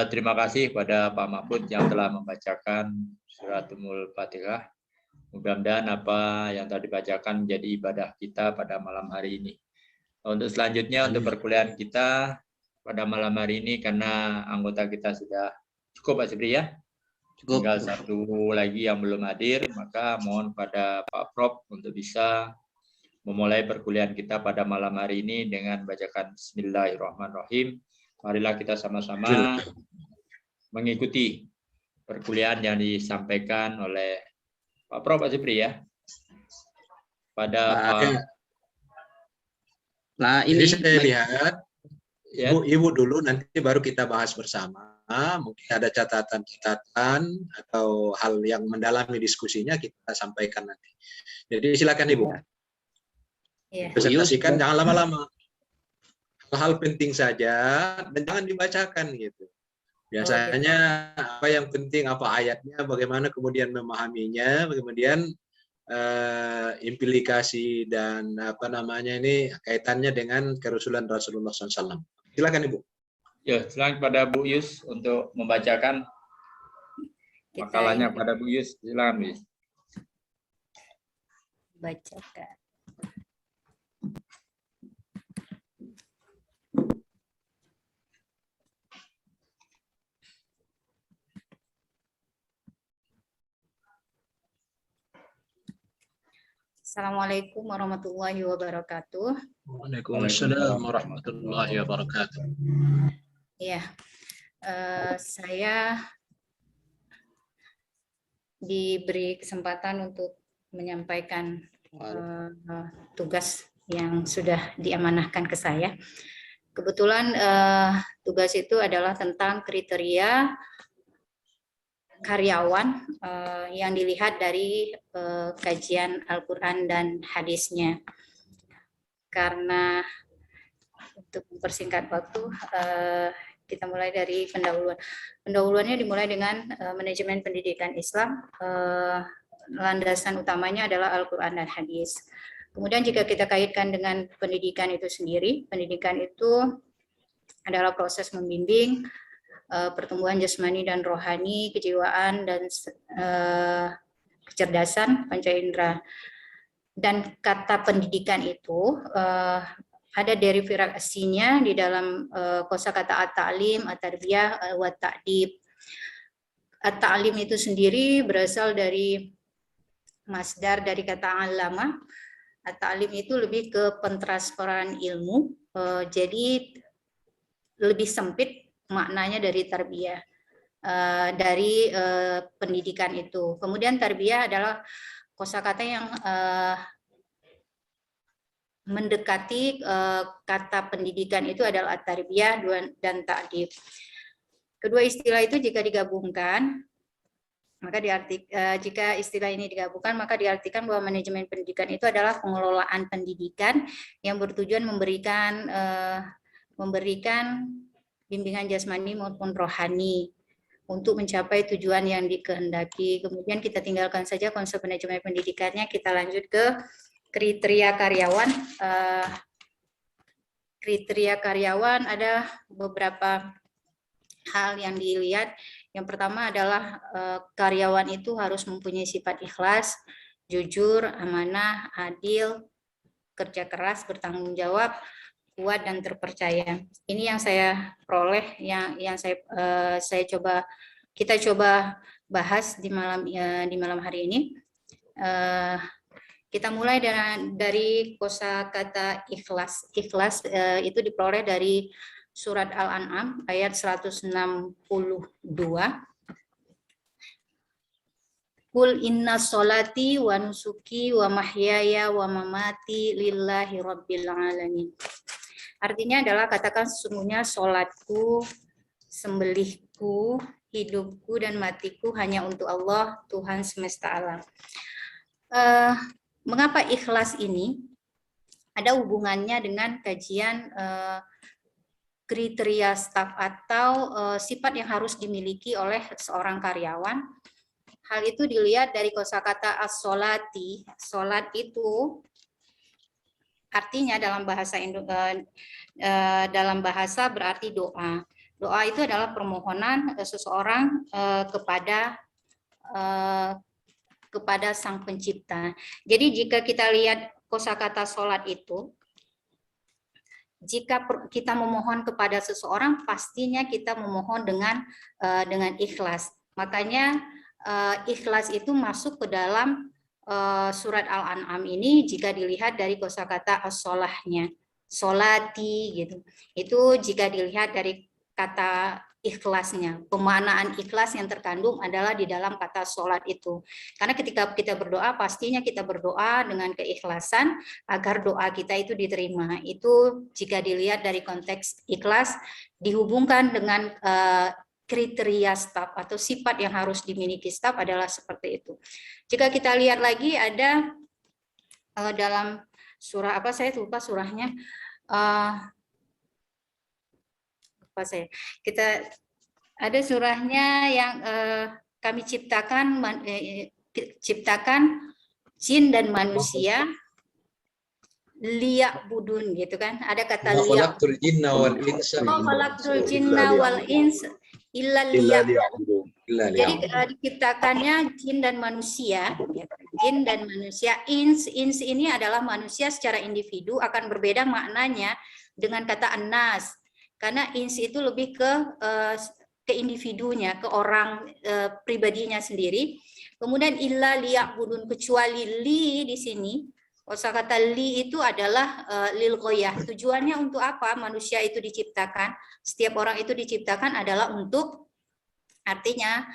Terima kasih kepada Pak Mahfud yang telah membacakan Suratul Fatihah. Mudah-mudahan apa yang tadi dibacakan menjadi ibadah kita pada malam hari ini. Untuk selanjutnya, untuk perkuliahan kita pada malam hari ini, karena anggota kita sudah cukup, Pak Sibri ya. Tinggal satu lagi yang belum hadir, maka mohon pada Pak Prof untuk bisa memulai perkuliahan kita pada malam hari ini dengan bacakan Bismillahirrahmanirrahim. Marilah kita sama-sama mengikuti perkuliahan yang disampaikan oleh Pak Prof. Pak Sibri ya. Pada Nah, ini saya lihat ya. Ibu dulu, nanti baru kita bahas bersama. Mungkin ada catatan-catatan atau hal yang mendalami diskusinya kita sampaikan nanti. Jadi silakan Ibu. Ya. Presentasikan, jangan lama-lama. Hal-hal penting saja dan jangan dibacakan gitu. Biasanya apa yang penting, apa ayatnya, bagaimana kemudian memahaminya, kemudian implikasi dan apa namanya ini kaitannya dengan kerasulan Rasulullah SAW. Silakan Ibu. Ya, silakan pada Bu Yus untuk membacakan makalahnya pada Bu Yus. Silakan Bu Yus. Bacakan. Assalamualaikum warahmatullahi wabarakatuh. Waalaikumsalam warahmatullahi wabarakatuh. Ya, saya diberi kesempatan untuk menyampaikan tugas yang sudah diamanahkan ke saya. Kebetulan tugas itu adalah tentang kriteria karyawan yang dilihat dari kajian Al-Quran dan hadisnya. Karena untuk mempersingkat waktu, kita mulai dari pendahuluan. Pendahuluannya dimulai dengan manajemen pendidikan Islam. Landasan utamanya adalah Al-Quran dan hadis. Kemudian jika kita kaitkan dengan pendidikan itu sendiri, pendidikan itu adalah proses membimbing pertumbuhan jasmani dan rohani, kejiwaan dan kecerdasan panca indera. Dan kata pendidikan itu ada derivasinya di dalam kosakata at-ta'lim, at-tarbiyah, wa ta'dib. At-ta'lim itu sendiri berasal dari masdar dari kata alama. At-ta'lim itu lebih ke pentransferan ilmu, jadi lebih sempit maknanya dari tarbiyah, dari pendidikan itu. Kemudian tarbiyah adalah kosakata yang mendekati kata pendidikan itu adalah at-tarbiyah dan ta'dib. Kedua istilah itu jika digabungkan, maka jika istilah ini digabungkan, maka diartikan bahwa manajemen pendidikan itu adalah pengelolaan pendidikan yang bertujuan memberikan bimbingan jasmani maupun rohani untuk mencapai tujuan yang dikehendaki. Kemudian kita tinggalkan saja konsep manajemen pendidikannya, kita lanjut ke kriteria karyawan. Kriteria karyawan ada beberapa hal yang dilihat. Yang pertama adalah karyawan itu harus mempunyai sifat ikhlas, jujur, amanah, adil, kerja keras, bertanggung jawab, kuat dan terpercaya. Ini yang saya peroleh, yang kita coba bahas di malam hari ini. Kita mulai dari kosakata ikhlas. Ikhlas itu diperoleh dari surat Al-An'am ayat 162. Qul inna sholati wa nusuki wa mahyaya wa mamati lillahi rabbil alamin. Artinya adalah katakan sesungguhnya sholatku, sembelihku, hidupku dan matiku hanya untuk Allah, Tuhan semesta alam. Mengapa ikhlas ini ada hubungannya dengan kajian kriteria staf atau sifat yang harus dimiliki oleh seorang karyawan? Hal itu dilihat dari kosakata as-sholati. Sholat itu artinya dalam bahasa berarti doa. Doa itu adalah permohonan seseorang kepada Sang Pencipta. Jadi jika kita lihat kosakata sholat itu, jika kita memohon kepada seseorang, pastinya kita memohon dengan ikhlas. Makanya ikhlas itu masuk ke dalam surat Al-An'am ini jika dilihat dari kosakata as-sholahnya, sholati gitu. Itu jika dilihat dari kata ikhlasnya, pemaknaan ikhlas yang terkandung adalah di dalam kata sholat itu. Karena ketika kita berdoa, pastinya kita berdoa dengan keikhlasan agar doa kita itu diterima. Itu jika dilihat dari konteks ikhlas dihubungkan dengan kriteria staf atau sifat yang harus dimiliki staf adalah seperti itu. Jika kita lihat lagi ada dalam surah apa, saya lupa surahnya, kita ada surahnya yang kami ciptakan jin dan manusia liya'budun gitu kan, ada kata khalaqtul jinna wal insa illa liya'budun. Jadi diciptakannya jin dan manusia, ins ini adalah manusia secara individu, akan berbeda maknanya dengan kata annas. Karena ins itu lebih ke individunya, ke orang pribadinya sendiri. Kemudian illa liya'budun, kecuali li di sini, kosakata li itu adalah lil ghoyah. Tujuannya untuk apa manusia itu diciptakan? Setiap orang itu diciptakan adalah untuk, artinya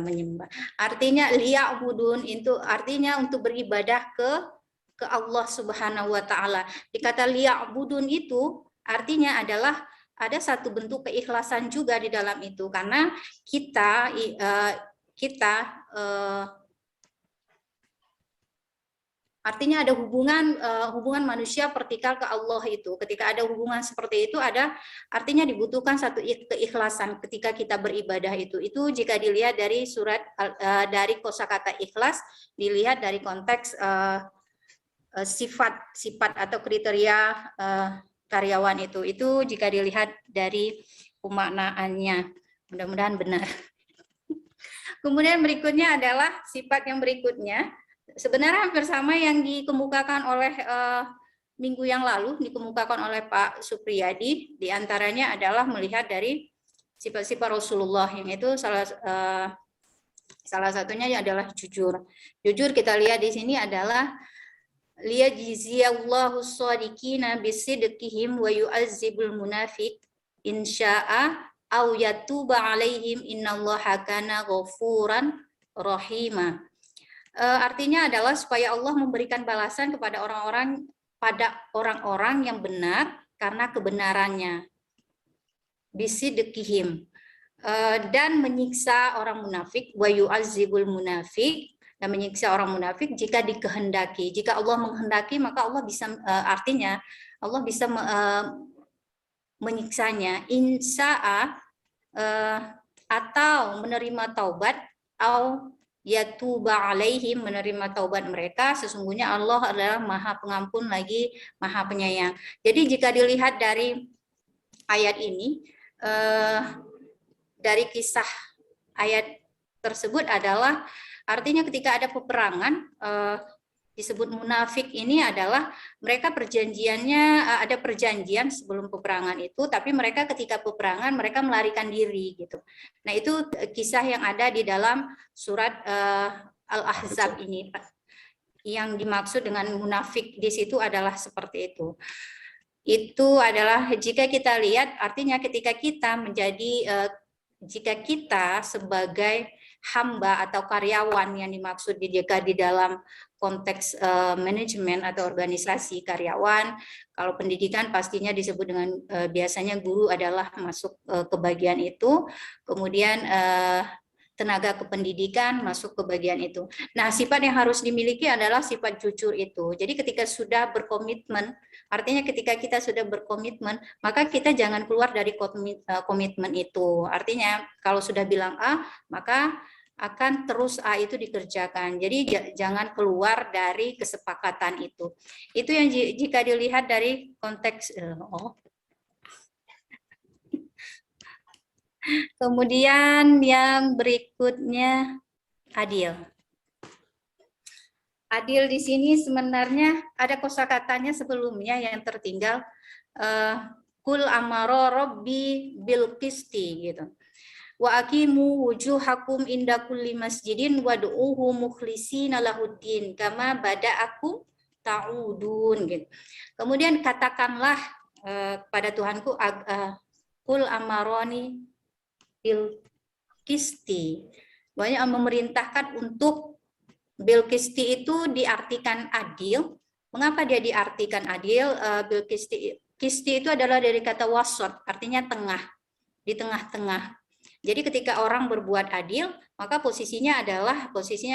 menyembah. Artinya liya'budun itu artinya untuk beribadah ke Allah Subhanahu wa taala. Di kata liya'budun itu artinya adalah ada satu bentuk keikhlasan juga di dalam itu, karena kita artinya ada hubungan manusia vertikal ke Allah itu. Ketika ada hubungan seperti itu, ada artinya dibutuhkan satu keikhlasan ketika kita beribadah itu. Itu jika dilihat dari dari kosakata ikhlas, dilihat dari konteks sifat atau kriteria karyawan itu jika dilihat dari pemaknaannya. Mudah-mudahan benar. Kemudian berikutnya adalah sifat yang berikutnya. Sebenarnya hampir sama yang dikemukakan oleh minggu yang lalu, dikemukakan oleh Pak Supriyadi. Di antaranya adalah melihat dari sifat-sifat Rasulullah, yang itu salah satunya adalah jujur. Jujur kita lihat di sini adalah liyajziyallahu shadiqina bisidqihim wa yu'azzibul munafiq insya'a aw yatuba alaihim innallaha kana ghafuran rahima. Artinya adalah supaya Allah memberikan balasan kepada orang-orang yang benar karena kebenarannya, bisidqihim, dan menyiksa orang munafik, wa yu'azzibul munafiq, dan menyiksa orang munafik jika dikehendaki. Jika Allah menghendaki, maka Allah bisa artinya Allah bisa menyiksanya. Insya'a atau menerima taubat, atau yatuba alaihim, menerima taubat mereka. Sesungguhnya Allah adalah Maha Pengampun lagi Maha Penyayang. Jadi jika dilihat dari ayat ini, dari kisah ayat tersebut adalah artinya ketika ada peperangan, disebut munafik ini adalah mereka ada perjanjian sebelum peperangan itu, tapi mereka ketika peperangan mereka melarikan diri gitu. Nah, itu kisah yang ada di dalam surat Al-Ahzab ini. Yang dimaksud dengan munafik di situ adalah seperti itu. Itu adalah jika kita lihat artinya ketika kita jika kita sebagai hamba atau karyawan yang dimaksud jika di dalam konteks manajemen atau organisasi karyawan, kalau pendidikan pastinya disebut dengan biasanya guru adalah masuk ke bagian itu, kemudian tenaga kependidikan masuk ke bagian itu. Nah, sifat yang harus dimiliki adalah sifat jujur itu. Jadi ketika sudah berkomitmen, artinya ketika kita sudah berkomitmen, maka kita jangan keluar dari komitmen itu. Artinya kalau sudah bilang A, maka akan terus A itu dikerjakan. Jadi jangan keluar dari kesepakatan itu. Itu yang jika dilihat dari konteks Kemudian yang berikutnya adil. Adil di sini sebenarnya ada kosakatanya sebelumnya yang tertinggal. Kul amaro robbi bil qisti gitu. Wa aqimu wujuhakum inda kulli masjidin wad'uhu mukhlishina lahuddin kama bada'akum ta'udun gitu. Kemudian katakanlah pada Tuhanku kul amaroni bil qisti. Banyak memerintahkan untuk bil qisti itu diartikan adil. Mengapa dia diartikan adil? Bil qisti itu adalah dari kata wasat, artinya tengah, di tengah-tengah. Jadi ketika orang berbuat adil, maka posisinya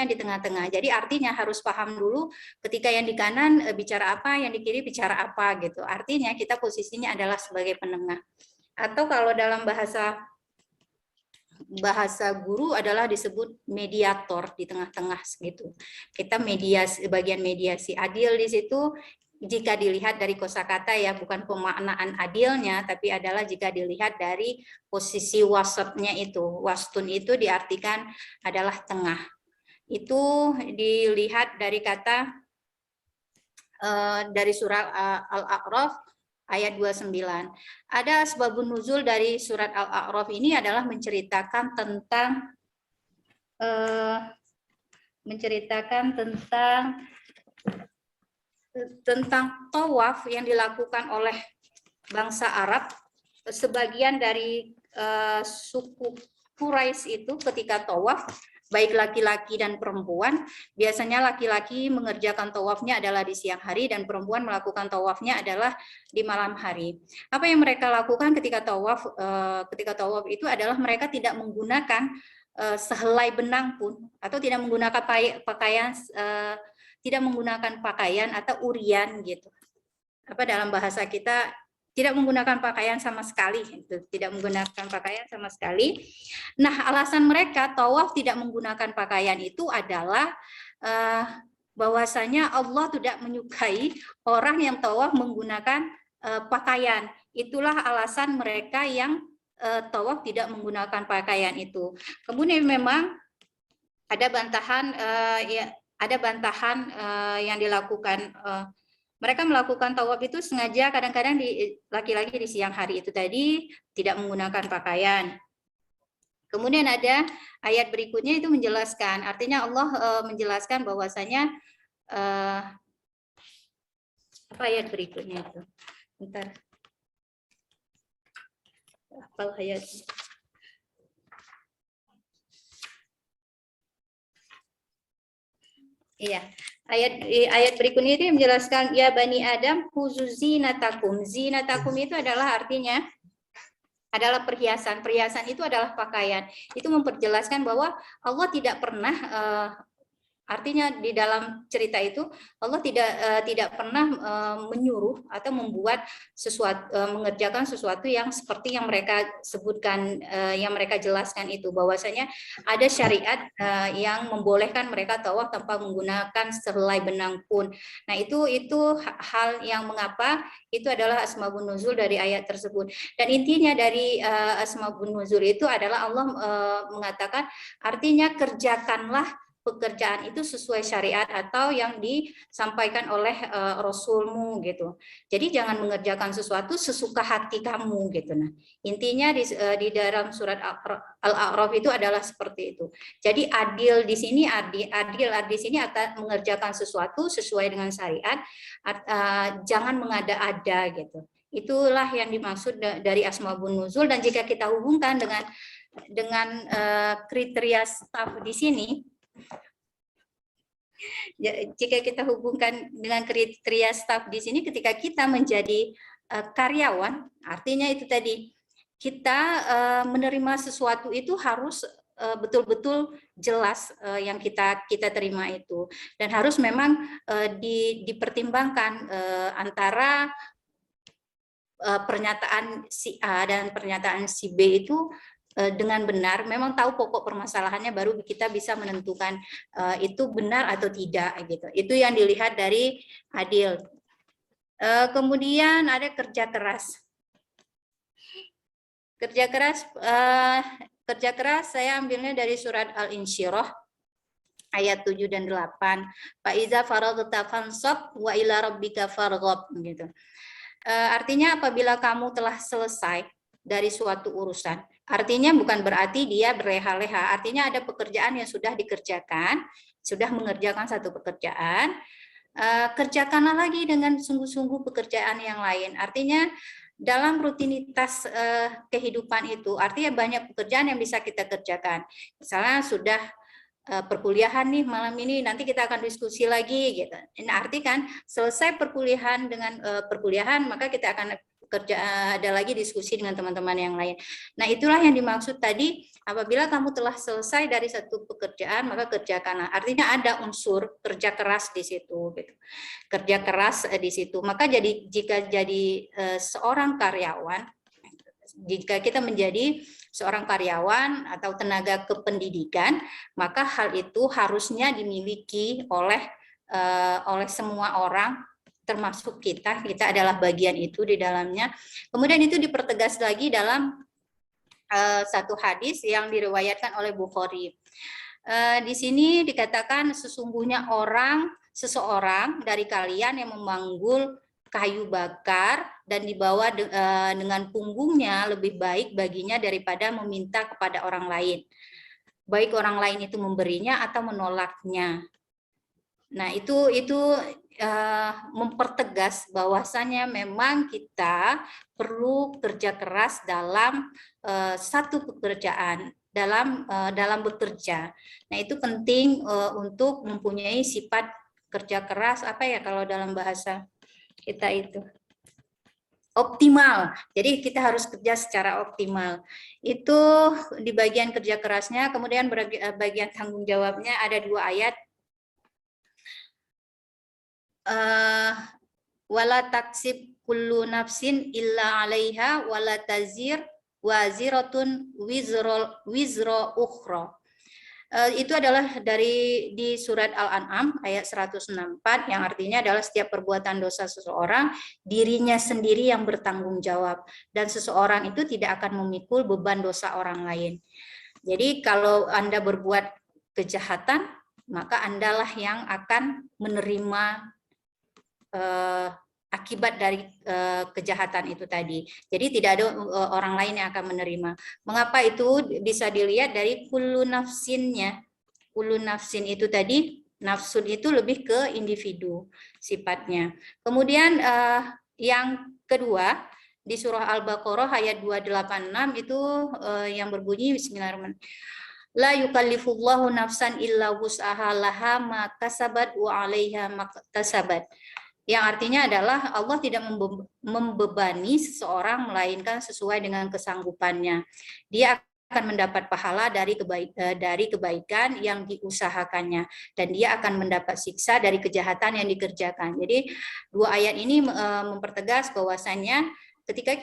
di tengah-tengah. Jadi artinya harus paham dulu ketika yang di kanan bicara apa, yang di kiri bicara apa gitu. Artinya kita posisinya adalah sebagai penengah. Atau kalau dalam bahasa guru adalah disebut mediator, di tengah-tengah gitu. Kita mediasi, bagian mediasi. Adil di situ jika dilihat dari kosakata ya, bukan pemaknaan adilnya, tapi adalah jika dilihat dari posisi wasatnya itu. Wastun itu diartikan adalah tengah. Itu dilihat dari kata dari surat Al-A'raf ayat 29. Ada sebabun nuzul dari surat Al-A'raf ini adalah menceritakan tentang tawaf yang dilakukan oleh bangsa Arab. Sebagian dari suku Quraisy itu ketika tawaf, baik laki-laki dan perempuan, biasanya laki-laki mengerjakan tawafnya adalah di siang hari dan perempuan melakukan tawafnya adalah di malam hari. Apa yang mereka lakukan ketika tawaf? Ketika tawaf itu adalah mereka tidak menggunakan sehelai benang pun, atau tidak menggunakan pakaian atau urian gitu. Apa dalam bahasa kita tidak menggunakan pakaian sama sekali, tidak menggunakan pakaian sama sekali. Nah, alasan mereka tawaf tidak menggunakan pakaian itu adalah bahwasanya Allah tidak menyukai orang yang tawaf menggunakan pakaian. Itulah alasan mereka yang tawaf tidak menggunakan pakaian itu. Kemudian memang ada bantahan yang dilakukan. Mereka melakukan tawaf itu sengaja kadang-kadang laki-laki di siang hari itu tadi tidak menggunakan pakaian. Kemudian ada ayat berikutnya itu menjelaskan, artinya Allah menjelaskan bahwasanya apa ayat berikutnya itu? Bentar. Apa ayat? Iya, ayat berikutnya itu menjelaskan ya Bani Adam khuzu zinatakum. Zinatakum itu adalah artinya adalah perhiasan. Perhiasan itu adalah pakaian. Itu memperjelaskan bahwa Allah tidak pernah artinya di dalam cerita itu Allah tidak pernah menyuruh atau membuat sesuatu, mengerjakan sesuatu yang seperti yang mereka sebutkan, yang mereka jelaskan itu, bahwasanya ada syariat yang membolehkan mereka tawaf tanpa menggunakan sehelai benang pun. Nah itu hal yang mengapa itu adalah asbabun nuzul dari ayat tersebut. Dan intinya dari asbabun nuzul itu adalah Allah mengatakan artinya kerjakanlah pekerjaan itu sesuai syariat atau yang disampaikan oleh Rasulmu gitu. Jadi jangan mengerjakan sesuatu sesuka hati kamu gitu. Nah, intinya di dalam surat Al-A'raf itu adalah seperti itu. Jadi adil di sini akan mengerjakan sesuatu sesuai dengan syariat, jangan mengada-ada gitu. Itulah yang dimaksud dari asbabun nuzul. Dan jika kita hubungkan dengan kriteria staf di sini, jika kita hubungkan dengan kriteria staf di sini, ketika kita menjadi karyawan, artinya itu tadi kita menerima sesuatu itu harus betul-betul jelas yang kita terima itu, dan harus memang dipertimbangkan antara pernyataan si A dan pernyataan si B itu dengan benar, memang tahu pokok permasalahannya, baru kita bisa menentukan itu benar atau tidak gitu. Itu yang dilihat dari adil. Kemudian ada kerja keras. Kerja keras saya ambilnya dari surat Al-Insyirah ayat 7 dan 8. Fa iza faraghta fansab wa ila rabbika farghab gitu. Artinya apabila kamu telah selesai dari suatu urusan, artinya bukan berarti dia berleha-leha, artinya ada pekerjaan yang sudah dikerjakan, sudah mengerjakan satu pekerjaan, kerjakanlah lagi dengan sungguh-sungguh pekerjaan yang lain. Artinya dalam rutinitas kehidupan itu, artinya banyak pekerjaan yang bisa kita kerjakan. Misalnya sudah perkuliahan nih malam ini, nanti kita akan diskusi lagi gitu. Ini arti kan selesai perkuliahan dengan perkuliahan, maka kita akan ada lagi diskusi dengan teman-teman yang lain. Nah, itulah yang dimaksud tadi, apabila kamu telah selesai dari satu pekerjaan, maka kerjakanlah. Artinya ada unsur kerja keras di situ gitu. Kerja keras di situ. Maka jika jadi seorang karyawan, jika kita menjadi seorang karyawan atau tenaga kependidikan, maka hal itu harusnya dimiliki oleh semua orang, termasuk kita adalah bagian itu di dalamnya. Kemudian itu dipertegas lagi dalam satu hadis yang diriwayatkan oleh Bukhari. Di sini dikatakan sesungguhnya seseorang dari kalian yang memanggul kayu bakar dan dibawa dengan punggungnya lebih baik baginya daripada meminta kepada orang lain. Baik orang lain itu memberinya atau menolaknya. Nah, itu mempertegas bahwasannya memang kita perlu kerja keras dalam satu pekerjaan, dalam bekerja. Nah, itu penting untuk mempunyai sifat kerja keras, apa ya kalau dalam bahasa kita itu optimal. Jadi kita harus kerja secara optimal. Itu di bagian kerja kerasnya. Kemudian bagian tanggung jawabnya ada 2 ayat. Wala taksib kullu nafsin illa 'alaiha wala tazir waziratun wizra ukhra. Itu adalah di surat Al-An'am ayat 164 yang artinya adalah setiap perbuatan dosa seseorang dirinya sendiri yang bertanggung jawab dan seseorang itu tidak akan memikul beban dosa orang lain. Jadi kalau Anda berbuat kejahatan, maka Andalah yang akan menerima akibat dari kejahatan itu tadi. Jadi tidak ada orang lain yang akan menerima. Mengapa itu bisa dilihat dari kullu nafsinnya. Kullu nafsin itu tadi, nafsun itu lebih ke individu sifatnya. Kemudian yang kedua di surah Al-Baqarah ayat 286 itu yang berbunyi bismillahirrahmanirrahim. La yukallifullahu nafsan illa wus'aha laha ma kasabat wa 'alaiha ma kasabat. Yang artinya adalah Allah tidak membebani seseorang melainkan sesuai dengan kesanggupannya. Dia akan mendapat pahala dari kebaikan yang diusahakannya dan dia akan mendapat siksa dari kejahatan yang dikerjakan. Jadi 2 ayat ini mempertegas bahwasannya ketika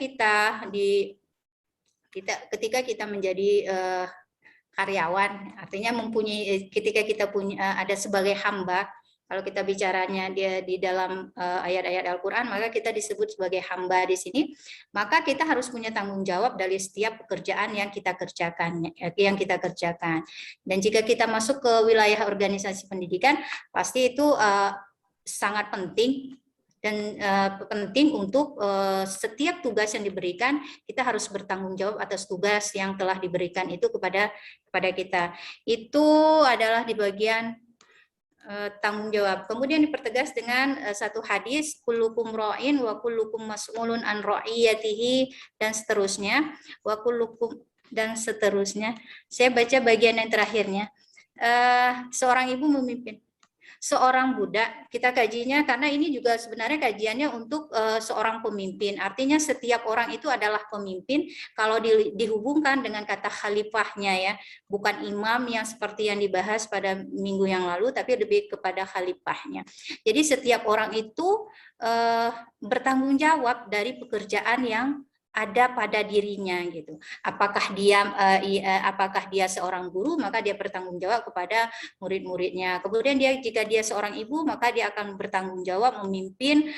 kita menjadi karyawan, artinya ketika kita ada sebagai hamba. Kalau kita bicaranya dia di dalam ayat-ayat Al-Quran, maka kita disebut sebagai hamba di sini. Maka kita harus punya tanggung jawab dari setiap pekerjaan yang kita kerjakan. Dan jika kita masuk ke wilayah organisasi pendidikan, pasti itu sangat penting dan penting untuk setiap tugas yang diberikan kita harus bertanggung jawab atas tugas yang telah diberikan itu kepada kita. Itu adalah di bagian tanggung jawab. Kemudian dipertegas dengan satu hadis kullukum ra'in wa kullukum mas'ulun an ra'iyatihi dan seterusnya dan seterusnya. Saya baca bagian yang terakhirnya. Seorang ibu memimpin seorang budak, kita kajinya karena ini juga sebenarnya kajiannya untuk seorang pemimpin. Artinya setiap orang itu adalah pemimpin kalau dihubungkan dengan kata khalifahnya ya, bukan imam yang seperti yang dibahas pada minggu yang lalu, tapi lebih kepada khalifahnya. Jadi setiap orang itu bertanggung jawab dari pekerjaan yang ada pada dirinya gitu. Apakah dia seorang guru, maka dia bertanggung jawab kepada murid-muridnya. Kemudian jika dia seorang ibu, maka dia akan bertanggung jawab memimpin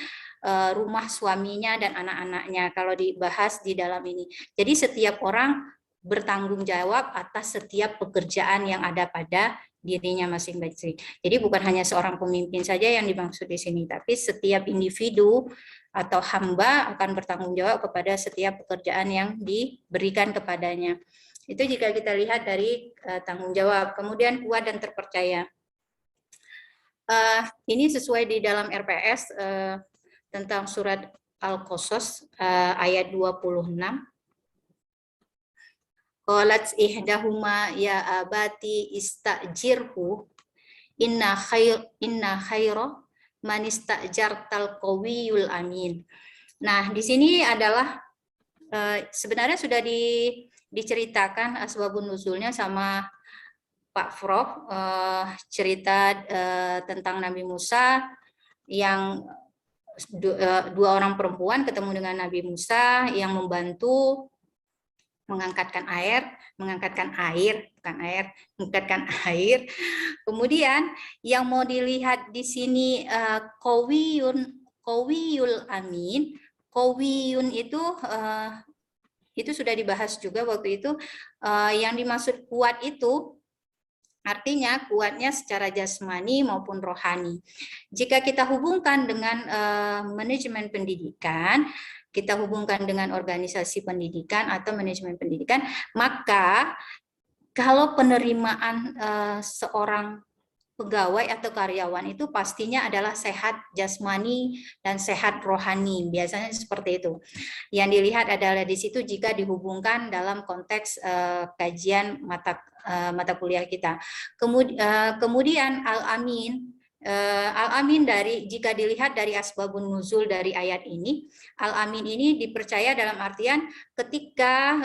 rumah suaminya dan anak-anaknya kalau dibahas di dalam ini. Jadi setiap orang bertanggung jawab atas setiap pekerjaan yang ada pada dirinya masing-masing. Jadi bukan hanya seorang pemimpin saja yang dimaksud di sini, tapi setiap individu atau hamba akan bertanggung jawab kepada setiap pekerjaan yang diberikan kepadanya. Itu jika kita lihat dari tanggung jawab. Kemudian kuat dan terpercaya. Ini sesuai di dalam RPS tentang surat Al-Qasas ayat 26. Qalat ihdahuma ya abati istajirhu inna khaira man istajartal qawiyul amin. Nah, di sini adalah sebenarnya sudah diceritakan asbabun nuzulnya sama Pak Prof, cerita tentang Nabi Musa yang dua orang perempuan ketemu dengan Nabi Musa yang membantu mengangkatkan air. Kemudian yang mau dilihat di sini qawiyul amin. Qawiyun itu sudah dibahas juga waktu itu. Yang dimaksud kuat itu artinya kuatnya secara jasmani maupun rohani. Jika kita hubungkan dengan manajemen pendidikan, kita hubungkan dengan organisasi pendidikan atau manajemen pendidikan, maka kalau penerimaan seorang pegawai atau karyawan itu pastinya adalah sehat jasmani dan sehat rohani, biasanya seperti itu. Yang dilihat adalah di situ jika dihubungkan dalam konteks kajian mata kuliah kita. Kemudian Al-Amin dari jika dilihat dari asbabun nuzul dari ayat ini, Al-Amin ini dipercaya dalam artian ketika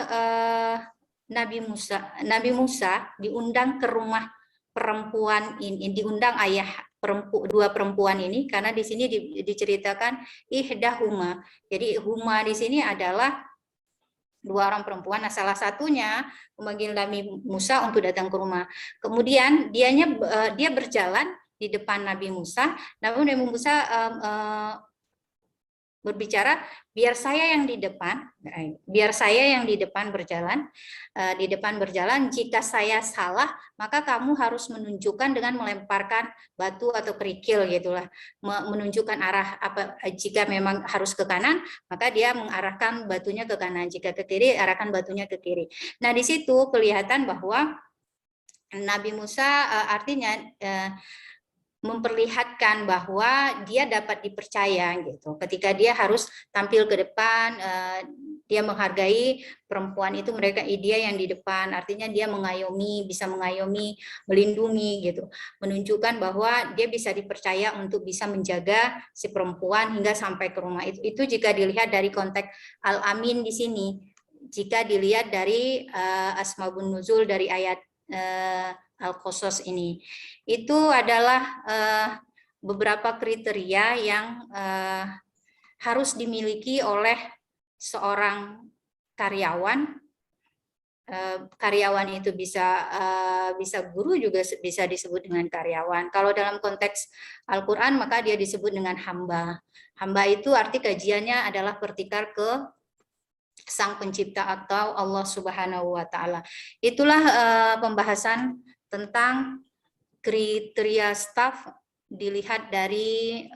Nabi Musa diundang ke rumah perempuan ini, diundang dua perempuan ini, karena di sini diceritakan ihdahuma. Jadi huma di sini adalah dua orang perempuan. Nah, salah satunya memanggil Nabi Musa untuk datang ke rumah. Kemudian dia berjalan di depan Nabi Musa, namun Nabi Musa berbicara, biar saya yang di depan berjalan, jika saya salah maka kamu harus menunjukkan dengan melemparkan batu atau kerikil gitulah, menunjukkan arah apa. Jika memang harus ke kanan maka dia mengarahkan batunya ke kanan, jika ke kiri arahkan batunya ke kiri. Nah, di situ kelihatan bahwa Nabi Musa artinya memperlihatkan bahwa dia dapat dipercaya gitu. Ketika dia harus tampil ke depan, dia menghargai perempuan itu, dia yang di depan, artinya dia mengayomi, bisa mengayomi, melindungi gitu. Menunjukkan bahwa dia bisa dipercaya untuk bisa menjaga si perempuan hingga sampai ke rumah. Itu jika dilihat dari konteks Al-Amin di sini. Jika dilihat dari asbabun nuzul dari ayat Al-Qasas ini, itu adalah beberapa kriteria yang harus dimiliki oleh seorang karyawan. Karyawan itu bisa guru, juga bisa disebut dengan karyawan. Kalau dalam konteks Al-Quran maka dia disebut dengan hamba. Hamba itu arti kajiannya adalah vertikal ke Sang Pencipta atau Allah Subhanahu wa Ta'ala. Itulah pembahasan tentang kriteria staf dilihat dari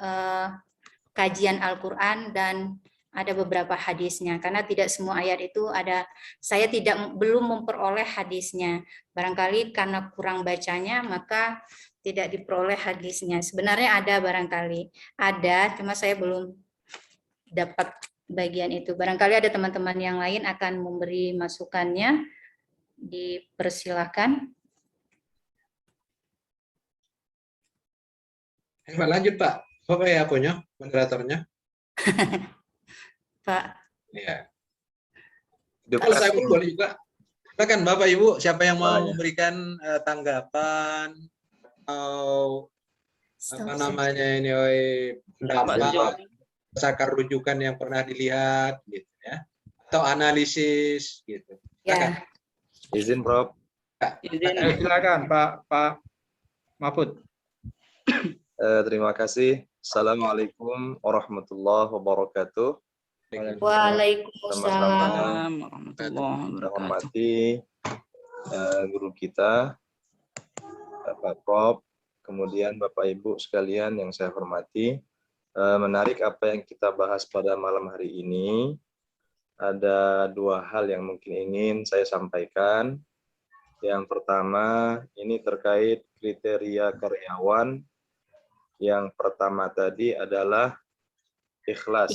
kajian Al-Quran, dan ada beberapa hadisnya, karena tidak semua ayat itu ada. Saya belum memperoleh hadisnya, barangkali karena kurang bacanya maka tidak diperoleh hadisnya. Sebenarnya ada, barangkali ada, cuma saya belum dapat bagian itu. Barangkali ada teman-teman yang lain akan memberi masukannya, dipersilakan. Lanjut Pak, apa ya akunya, moderatornya? Pak. Ya. Kalau saya pun boleh juga. Silakan Bapak Ibu, siapa yang mau memberikan tanggapan atau apa namanya ini, pendapat, sakar rujukan yang pernah dilihat, gitu ya. atau analisis gitu. Ya. Izin Prof. Izin. Silakan Pak Mahfud. Terima kasih. Assalamualaikum warahmatullahi wabarakatuh. Waalaikumsalam. Warahmatullahi Saya wabarakatuh. hormati guru kita, Pak Prof, kemudian Bapak Ibu sekalian yang saya hormati. Menarik apa yang kita bahas pada malam hari ini. Ada dua hal yang mungkin ingin saya sampaikan. Yang pertama, ini terkait kriteria karyawan. Yang pertama tadi adalah ikhlas.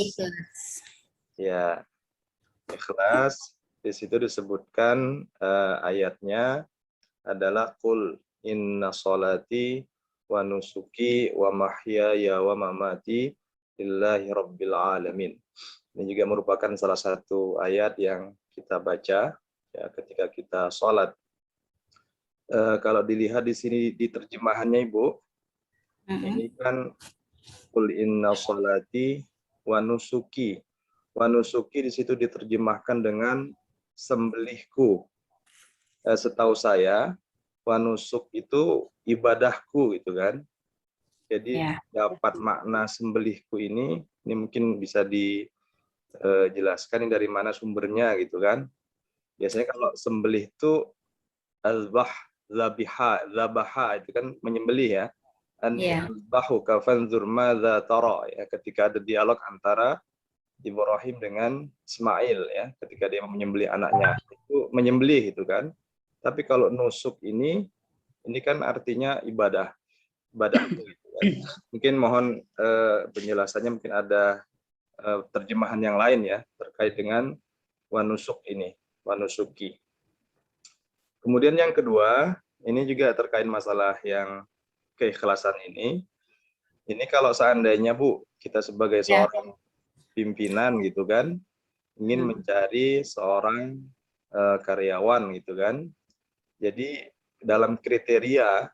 Ya, ikhlas. Di situ disebutkan ayatnya adalah qul inna sholati wa nusuki wa mahyaya wa mamati lillahi rabbil alamin. Ini juga merupakan salah satu ayat yang kita baca ya ketika kita sholat. Kalau dilihat di sini di terjemahannya Ibu, ini kan qul inna sholati wa nusuki. Wa nusuki di situ diterjemahkan dengan sembelihku. Setahu saya, wa nusuk itu ibadahku gitu kan. Jadi dapat makna sembelihku ini mungkin bisa dijelaskan dari mana sumbernya gitu kan. Biasanya kalau sembelih itu azbah, zabaha itu kan menyembelih ya. Azbahu kafanzur madza tara ya, ketika ada dialog antara Ibrahim dengan Ismail ya, ketika dia menyembelih anaknya, itu menyembelih itu kan. Tapi kalau nusuk ini kan artinya ibadah gitu kan. Mungkin mohon penjelasannya, mungkin ada terjemahan yang lain ya terkait dengan wanusuk ini, wanusuki. Kemudian yang kedua, ini juga terkait masalah yang keikhlasan ini. Ini kalau seandainya Bu, kita sebagai seorang pimpinan gitu kan, ingin mencari seorang karyawan gitu kan. Jadi dalam kriteria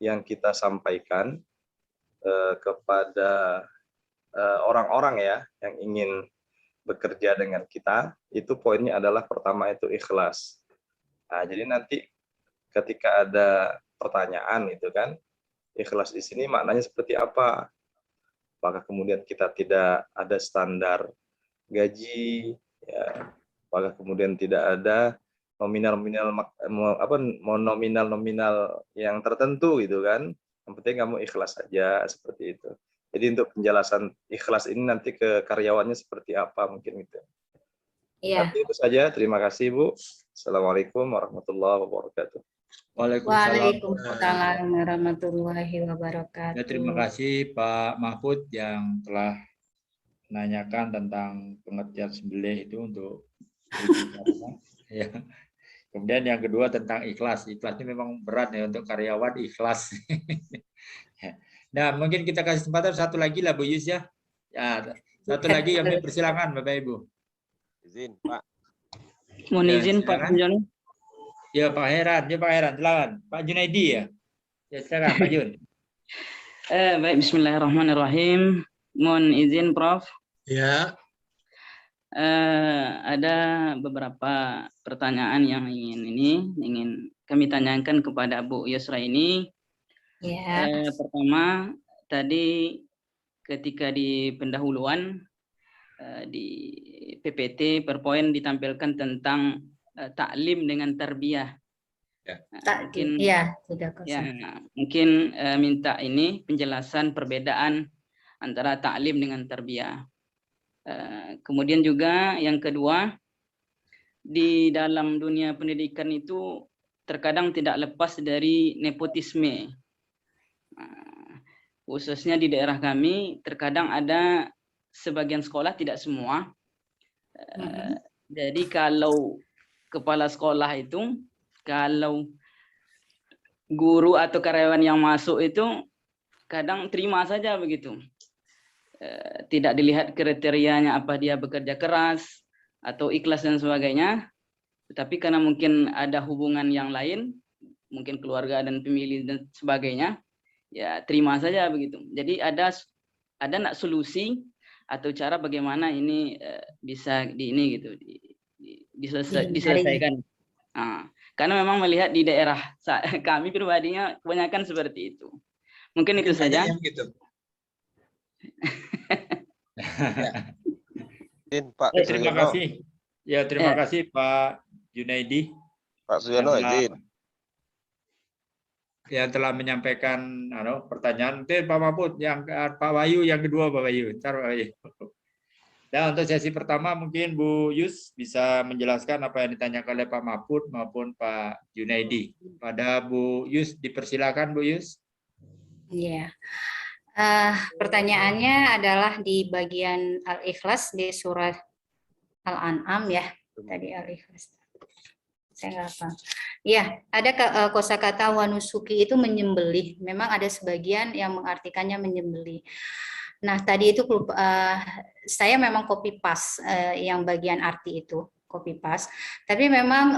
yang kita sampaikan kepada orang-orang ya yang ingin bekerja dengan kita, itu poinnya adalah pertama itu ikhlas. Nah, jadi nanti ketika ada pertanyaan itu kan, ikhlas di sini maknanya seperti apa? Apakah kemudian kita tidak ada standar gaji, ya, apakah kemudian tidak ada nominal yang tertentu gitu kan? Yang penting kamu ikhlas saja seperti itu. Jadi untuk penjelasan ikhlas ini nanti ke karyawannya seperti apa mungkin itu. Tapi itu saja. Terima kasih Bu. Assalamualaikum warahmatullahi wabarakatuh. Waalaikumsalam warahmatullahi wabarakatuh. Ya, terima kasih Pak Mahfud yang telah menanyakan tentang pengertian sembelih itu untuk ya. Kemudian yang kedua tentang ikhlas. Ikhlas ini memang berat ya untuk karyawan, ikhlas. Nah, mungkin kita kasih kesempatan satu lagi lah Bu Yus ya. Ya, satu lagi kami persilakan Bapak Ibu. Izin Pak. Mohon izin Pak Jun. Ya Pak Heran, silakan. Pak Junaidi ya. Ya silakan Pak Jun. Baik, bismillahirrahmanirrahim. Mohon izin Prof. Ya. Ada beberapa pertanyaan yang ingin kami tanyakan kepada Bu Yusra ini. Ya. Pertama, tadi ketika di pendahuluan di PPT PowerPoint ditampilkan tentang taklim dengan tarbiyah. Mungkin minta ini penjelasan perbedaan antara taklim dengan tarbiyah. Kemudian juga yang kedua, di dalam dunia pendidikan itu terkadang tidak lepas dari nepotisme. Khususnya di daerah kami, terkadang ada sebagian sekolah, tidak semua. Jadi kalau kepala sekolah itu, kalau guru atau karyawan yang masuk itu kadang terima saja begitu. Tidak dilihat kriterianya apa dia bekerja keras atau ikhlas dan sebagainya. Tetapi karena mungkin ada hubungan yang lain, mungkin keluarga dan pemilih dan sebagainya, ya terima saja begitu. Jadi ada solusi atau cara bagaimana ini bisa gitu diselesaikan. Nah, karena memang melihat di daerah kami pribadinya kebanyakan seperti itu. Mungkin itu saja. Gitu. Pak Terima Suyono. kasih. Ya, terima kasih Pak Junaidi Pak Suyono izin. yang telah menyampaikan pertanyaan. Nanti Pak Mahfud, yang Pak Wahyu yang kedua, Pak Wahyu. Ntar Pak Wahyu. Dan untuk sesi pertama mungkin Bu Yus bisa menjelaskan apa yang ditanyakan oleh Pak Mahfud maupun Pak Junaidi. Pada Bu Yus, dipersilakan Bu Yus. Iya. Pertanyaannya adalah di bagian Al-Ikhlas di surat Al-An'am ya. Tadi Al-Ikhlas. Saya nggak hafal. Ya, ada kosakata wanusuki itu menyembelih. Memang ada sebagian yang mengartikannya menyembelih. Nah, tadi itu saya memang copy paste yang bagian arti itu, copy paste. Tapi memang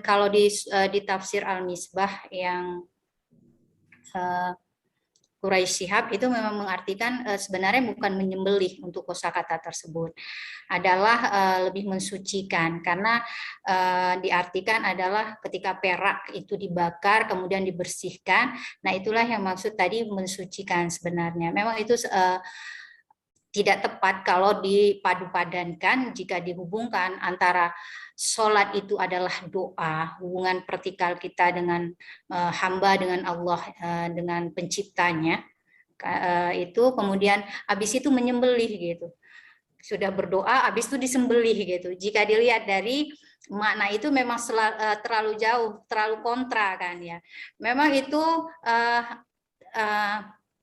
kalau di tafsir Al-Misbah yang Quraisy Shihab itu memang mengartikan sebenarnya bukan menyembelih untuk kosakata tersebut, adalah lebih mensucikan, karena diartikan adalah ketika perak itu dibakar kemudian dibersihkan. Nah, itulah yang maksud tadi mensucikan sebenarnya. Memang itu tidak tepat kalau dipadu-padankan jika dihubungkan antara sholat itu adalah doa, hubungan vertikal kita dengan hamba, dengan Allah, dengan penciptanya, itu kemudian habis itu menyembelih gitu. Sudah berdoa, habis itu disembelih gitu. Jika dilihat dari makna itu memang terlalu jauh, terlalu kontra kan ya. Memang itu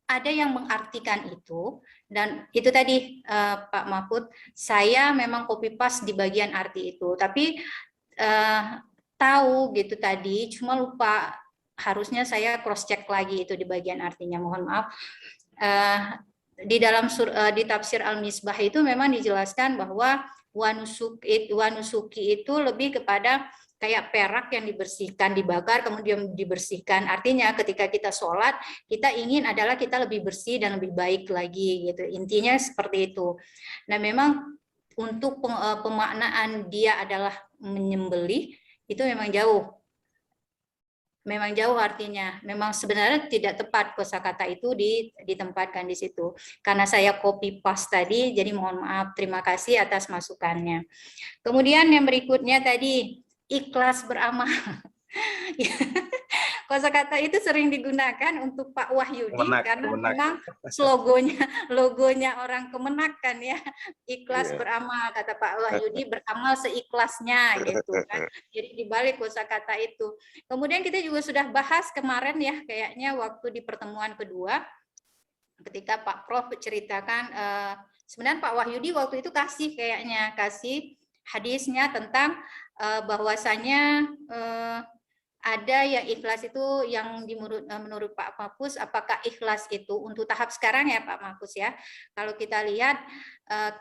ada yang mengartikan itu, dan itu tadi Pak Mahfud, saya memang copy paste di bagian arti itu, tapi tahu gitu tadi, cuma lupa, harusnya saya cross check lagi itu di bagian artinya, mohon maaf. Di dalam di tafsir Al-Misbah itu memang dijelaskan bahwa wanusuki itu lebih kepada kayak perak yang dibersihkan, dibakar, kemudian dibersihkan. Artinya ketika kita sholat, kita ingin adalah kita lebih bersih dan lebih baik lagi gitu. Intinya seperti itu. Nah, memang untuk pemaknaan dia adalah menyembelih, itu memang jauh. Memang jauh artinya. Memang sebenarnya tidak tepat kosakata itu ditempatkan di situ. Karena saya copy paste tadi, jadi mohon maaf, terima kasih atas masukannya. Kemudian yang berikutnya tadi, ikhlas beramal. Kosakata itu sering digunakan untuk Pak Wahyudi karena memang logonya orang Kemenak kan ya, ikhlas beramal, kata Pak Wahyudi, beramal seikhlasnya gitu kan. Jadi dibalik kosakata itu. Kemudian kita juga sudah bahas kemarin ya, kayaknya waktu di pertemuan kedua ketika Pak Prof ceritakan, sebenarnya Pak Wahyudi waktu itu kasih hadisnya tentang bahwasanya ada yang ikhlas itu yang menurut Pak Mahfuz, apakah ikhlas itu untuk tahap sekarang ya Pak Mahfuz ya? Kalau kita lihat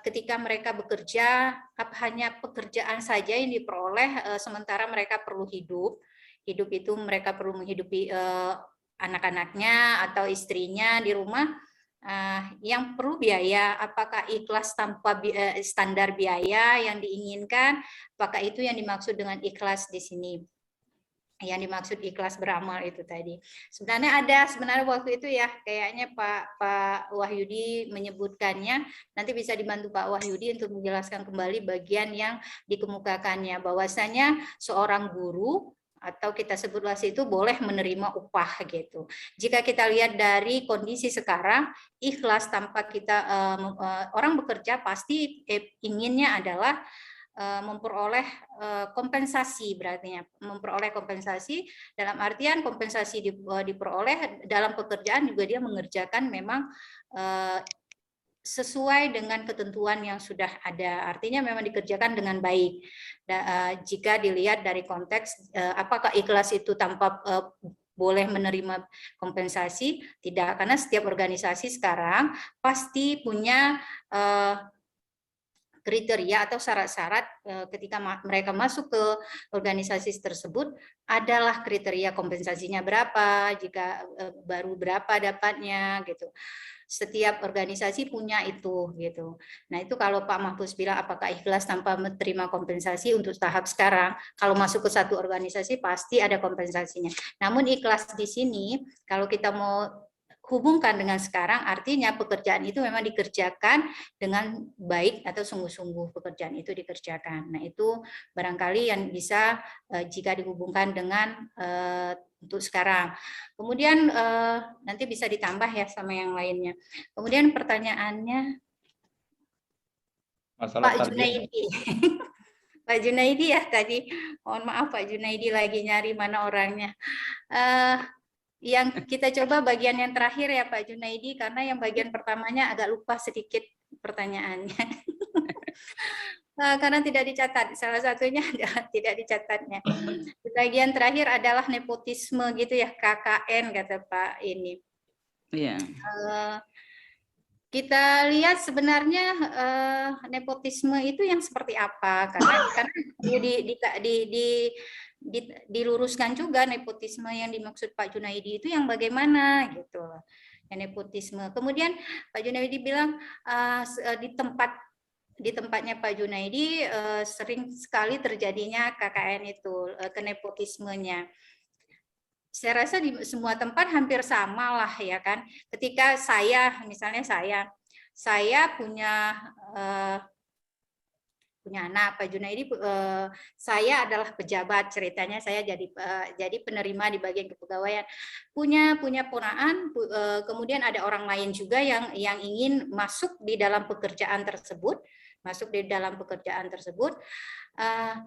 ketika mereka bekerja, hanya pekerjaan saja yang diperoleh, sementara mereka perlu hidup itu mereka perlu menghidupi anak-anaknya atau istrinya di rumah, yang perlu biaya, apakah ikhlas tanpa standar biaya yang diinginkan, apakah itu yang dimaksud dengan ikhlas di sini? Yang dimaksud ikhlas beramal itu tadi. Sebenarnya waktu itu ya, kayaknya Pak Wahyudi menyebutkannya, nanti bisa dibantu Pak Wahyudi untuk menjelaskan kembali bagian yang dikemukakannya, bahwasanya seorang guru atau kita sebutlah itu boleh menerima upah gitu. Jika kita lihat dari kondisi sekarang, ikhlas tanpa kita orang bekerja pasti inginnya adalah memperoleh kompensasi, berarti memperoleh kompensasi dalam artian kompensasi diperoleh dalam pekerjaan juga dia mengerjakan memang sesuai dengan ketentuan yang sudah ada, artinya memang dikerjakan dengan baik. Jika dilihat dari konteks apakah ikhlas itu tanpa boleh menerima kompensasi, tidak, karena setiap organisasi sekarang pasti punya kriteria atau syarat-syarat ketika mereka masuk ke organisasi tersebut adalah kriteria kompensasinya berapa, jika baru berapa dapatnya gitu. Setiap organisasi punya itu gitu. Nah, itu kalau Pak Mahfuz bilang apakah ikhlas tanpa menerima kompensasi untuk tahap sekarang, kalau masuk ke satu organisasi pasti ada kompensasinya. Namun ikhlas di sini kalau kita mau hubungkan dengan sekarang, artinya pekerjaan itu memang dikerjakan dengan baik atau sungguh-sungguh pekerjaan itu dikerjakan. Nah, itu barangkali yang bisa jika dihubungkan dengan untuk sekarang. Kemudian nanti bisa ditambah ya sama yang lainnya. Kemudian pertanyaannya Masalah Pak tarbiyah. Junaidi. Pak Junaidi ya tadi, mohon maaf Pak Junaidi lagi nyari mana orangnya. Yang kita coba bagian yang terakhir ya Pak Junaidi, karena yang bagian pertamanya agak lupa sedikit pertanyaannya. Karena tidak dicatat, salah satunya adalah tidak dicatatnya. Bagian terakhir adalah nepotisme gitu ya, KKN kata Pak ini. Iya. Kita lihat sebenarnya nepotisme itu yang seperti apa, karena diluruskan juga nepotisme yang dimaksud Pak Junaidi itu yang bagaimana gitu, yang nepotisme. Kemudian Pak Junaidi bilang di tempatnya Pak Junaidi sering sekali terjadinya KKN itu, kenepotismenya. Saya rasa di semua tempat hampir sama lah ya kan. Ketika misalnya saya punya anak, Pak Junaidi, saya adalah pejabat, ceritanya saya jadi penerima di bagian kepegawaian, punya ponaan, kemudian ada orang lain juga yang ingin masuk di dalam pekerjaan tersebut,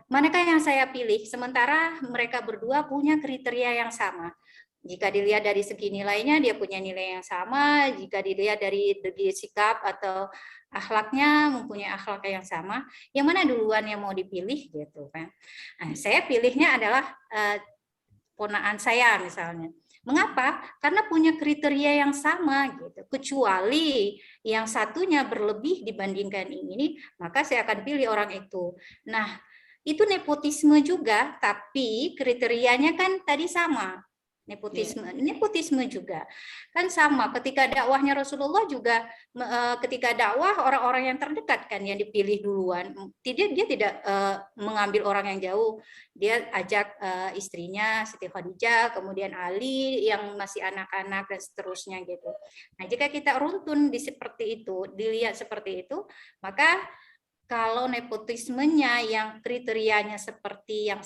manakah yang saya pilih sementara mereka berdua punya kriteria yang sama. Jika dilihat dari segi nilainya dia punya nilai yang sama, jika dilihat dari sikap atau akhlaknya mempunyai akhlak yang sama, yang mana duluan yang mau dipilih gitu kan. Nah, saya pilihnya adalah ponaan saya misalnya. Mengapa? Karena punya kriteria yang sama gitu. Kecuali yang satunya berlebih dibandingkan ini, maka saya akan pilih orang itu. Nah, itu nepotisme juga, tapi kriterianya kan tadi sama. Nepotisme juga kan sama. Ketika dakwahnya Rasulullah juga, ketika dakwah orang-orang yang terdekat kan yang dipilih duluan. Dia tidak mengambil orang yang jauh. Dia ajak istrinya Siti Khadijah, kemudian Ali yang masih anak-anak dan seterusnya gitu. Nah, jika kita runtun seperti itu, dilihat seperti itu, maka kalau nepotismenya yang kriterianya seperti yang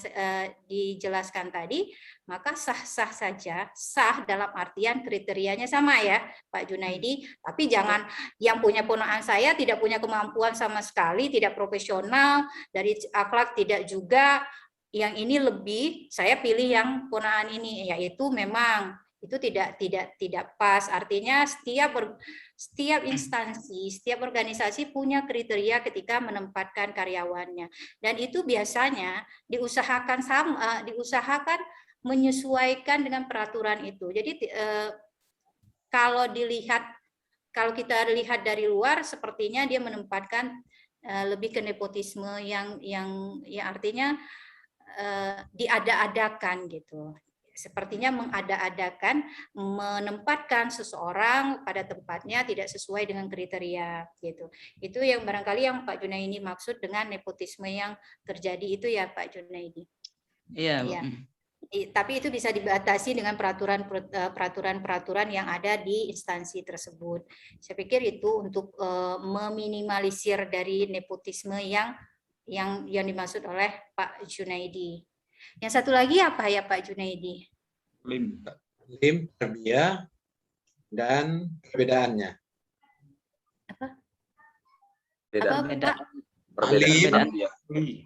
dijelaskan tadi, maka sah-sah saja, sah dalam artian kriterianya sama ya Pak Junaidi, tapi jangan yang punya ponaan saya tidak punya kemampuan sama sekali, tidak profesional, dari akhlak tidak juga, yang ini lebih, saya pilih yang ponaan ini, yaitu memang itu tidak pas. Artinya setiap instansi, setiap organisasi punya kriteria ketika menempatkan karyawannya, dan itu biasanya diusahakan menyesuaikan dengan peraturan itu. Jadi kalau kita lihat dari luar, sepertinya dia menempatkan lebih ke nepotisme yang artinya diada-adakan gitu. Sepertinya mengada-adakan, menempatkan seseorang pada tempatnya tidak sesuai dengan kriteria gitu. Itu yang barangkali yang Pak Junaidi maksud dengan nepotisme yang terjadi itu ya Pak Junaidi. Iya, Bu. Ya. Tapi itu bisa dibatasi dengan peraturan-peraturan yang ada di instansi tersebut. Saya pikir itu untuk meminimalisir dari nepotisme yang dimaksud oleh Pak Junaidi. Yang satu lagi apa ya Pak Junaidi? Taklim, tarbiyah, dan perbedaannya. Apa? Perbedaan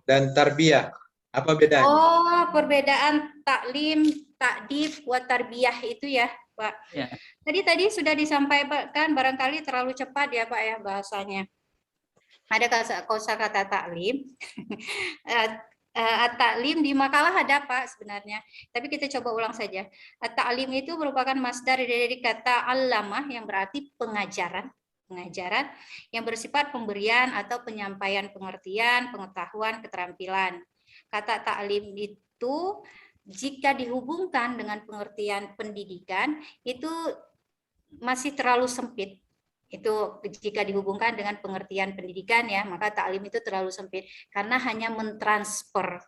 Dan tarbiyah. Apa bedanya? Oh, perbedaan taklim, takdib, wa tarbiyah itu ya, Pak. Ya. Tadi sudah disampaikan, barangkali terlalu cepat ya, Pak ya bahasanya. Ada kosakata taklim. At-ta'lim di makalah ada Pak sebenarnya, tapi kita coba ulang saja. At-ta'lim itu merupakan masdar dari kata allamah yang berarti pengajaran. pengajaran yang bersifat pemberian atau penyampaian pengertian, pengetahuan, keterampilan. Kata taklim itu jika dihubungkan dengan pengertian pendidikan itu masih terlalu sempit. Itu jika dihubungkan dengan pengertian pendidikan ya, maka taklim itu terlalu sempit karena hanya mentransfer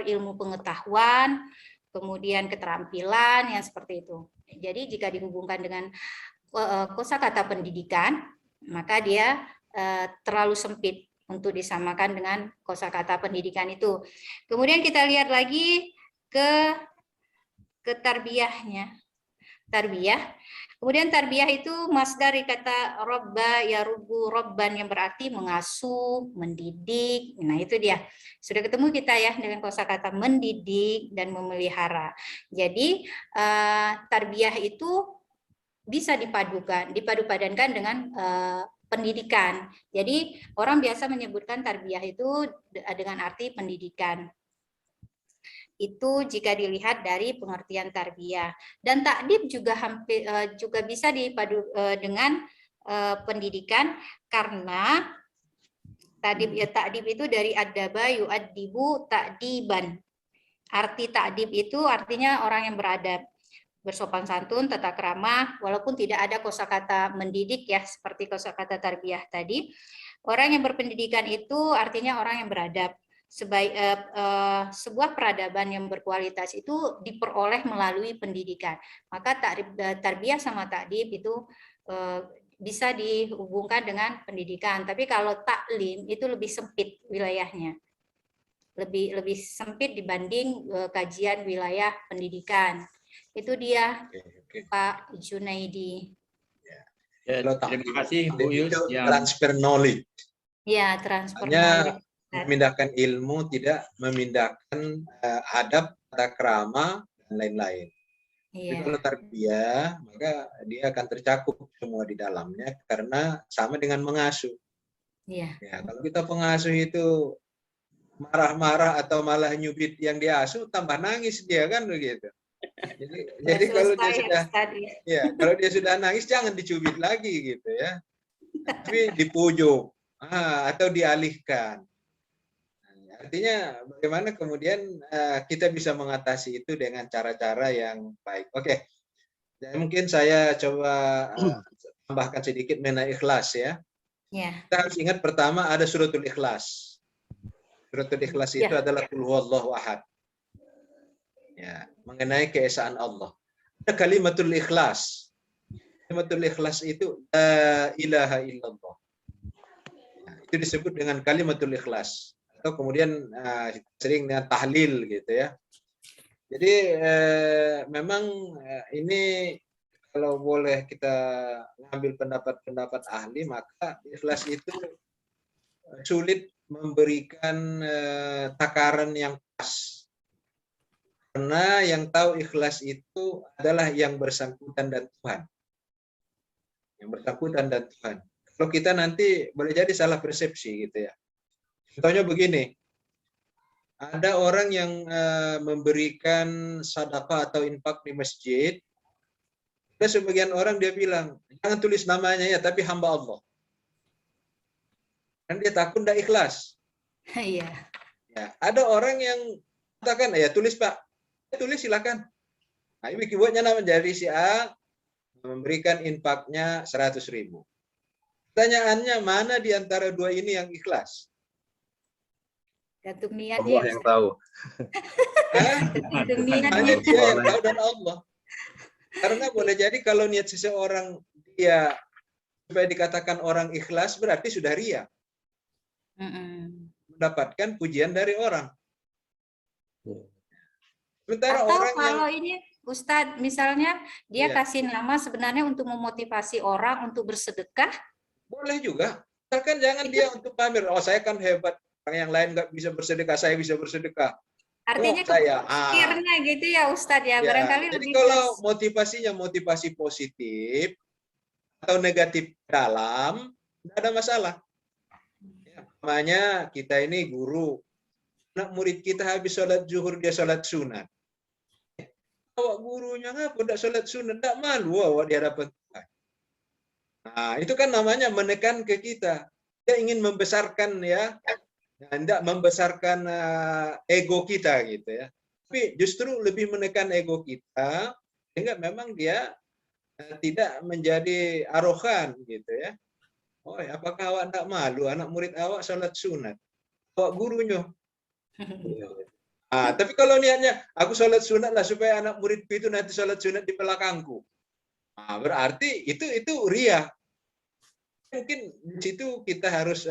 ilmu pengetahuan, kemudian keterampilan yang seperti itu. Jadi jika dihubungkan dengan kosakata pendidikan, maka dia terlalu sempit untuk disamakan dengan kosakata pendidikan itu. Kemudian kita lihat lagi ke tarbiyahnya. Tarbiyah. Kemudian tarbiyah itu masdar dari kata robba yarubbu robban yang berarti mengasuh, mendidik. Nah, itu dia. Sudah ketemu kita ya dengan kosakata mendidik dan memelihara. Jadi tarbiyah itu bisa dipadu-padankan dengan pendidikan. Jadi orang biasa menyebutkan tarbiyah itu dengan arti pendidikan. Itu jika dilihat dari pengertian tarbiyah. Dan takdib juga bisa dipadu dengan pendidikan karena takdib itu dari adaba yu'addibu ta'diban. Arti takdib itu artinya orang yang beradab, bersopan santun, tata krama, walaupun tidak ada kosakata mendidik ya seperti kosakata tarbiyah tadi. Orang yang berpendidikan itu artinya orang yang beradab. Sebuah peradaban yang berkualitas itu diperoleh melalui pendidikan. Maka tarbiyah sama takdib itu bisa dihubungkan dengan pendidikan. Tapi kalau taklim itu lebih sempit wilayahnya, lebih sempit dibanding kajian wilayah pendidikan. Itu dia, Pak Junaidi. Ya, terima kasih Bu Yus yang transfer knowledge. Ya, transfer hanya knowledge. Memindahkan ilmu, tidak memindahkan adab, tata krama, dan lain-lain. Iya. Kalau tarbiyah, maka dia akan tercakup semua di dalamnya karena sama dengan mengasuh. Iya. Ya, kalau kita pengasuh itu marah-marah atau malah nyubit yang diasuh, tambah nangis dia kan begitu. Jadi kalau dia sudah kalau dia sudah nangis jangan dicubit lagi gitu ya. Tapi dipujuk atau dialihkan. Artinya bagaimana kemudian kita bisa mengatasi itu dengan cara-cara yang baik. Oke. Dan mungkin saya coba tambahkan sedikit mengenai ikhlas ya. Kita harus ingat pertama ada suratul ikhlas. Suratul ikhlas itu adalah qul huwallahu ahad. Ya, mengenai keesaan Allah. Ada kalimatul ikhlas. Kalimatul ikhlas itu la ilaha illallah. Nah, itu disebut dengan kalimatul ikhlas. Atau kemudian sering dengan tahlil gitu ya. Jadi memang ini kalau boleh kita ngambil pendapat-pendapat ahli, maka ikhlas itu sulit memberikan takaran yang pas. Karena yang tahu ikhlas itu adalah yang bersangkutan dan Tuhan. Yang bersangkutan dan Tuhan. Kalau kita nanti boleh jadi salah persepsi gitu ya. Contohnya begini, ada orang yang memberikan sedekah atau infak di masjid, ada sebagian orang dia bilang, jangan tulis namanya ya, tapi hamba Allah. Dan dia takut tidak ikhlas. Iya. Ya, ada orang yang katakan, ya tulis Pak, tulis silakan. Nah, ini keywordnya nama dari si A memberikan infaknya 100.000. Pertanyaannya mana di antara dua ini yang ikhlas? Gantung niatnya. Allah yang tahu. Gantung niatnya. Hanya dia yang tahu dan Allah. Karena boleh jadi kalau niat seseorang dia supaya dikatakan orang ikhlas berarti sudah ria. Mendapatkan pujian dari orang. Sementara atau orang kalau yang ini Ustadz misalnya dia kasih nama sebenarnya untuk memotivasi orang untuk bersedekah. Boleh juga. Misalkan jangan dia untuk pamer, oh saya kan hebat. Orang yang lain nggak bisa bersedekah, saya bisa bersedekah. Artinya pikirnya gitu ya Ustadz ya. Barangkali jadi lebih kalau motivasinya motivasi positif atau negatif dalam, tidak ada masalah. Ya, namanya kita ini guru, anak murid kita habis sholat zuhur dia sholat sunat. Awak gurunya ngapa tidak sholat sunat? Tidak malu awak di hadapan Tuhan. Nah, Nah, itu kan namanya menekan ke kita. Dia ingin membesarkan ya, hendak membesarkan ego kita gitu ya. Tapi justru lebih menekan ego kita sehingga memang dia tidak menjadi arogan gitu ya. Oh, apakah awak tidak malu anak murid awak sholat sunat? Awak gurunya. Tapi kalau niatnya aku sholat sunat lah supaya anak muridku itu nanti sholat sunat di belakangku. Berarti itu ria. Mungkin di situ kita harus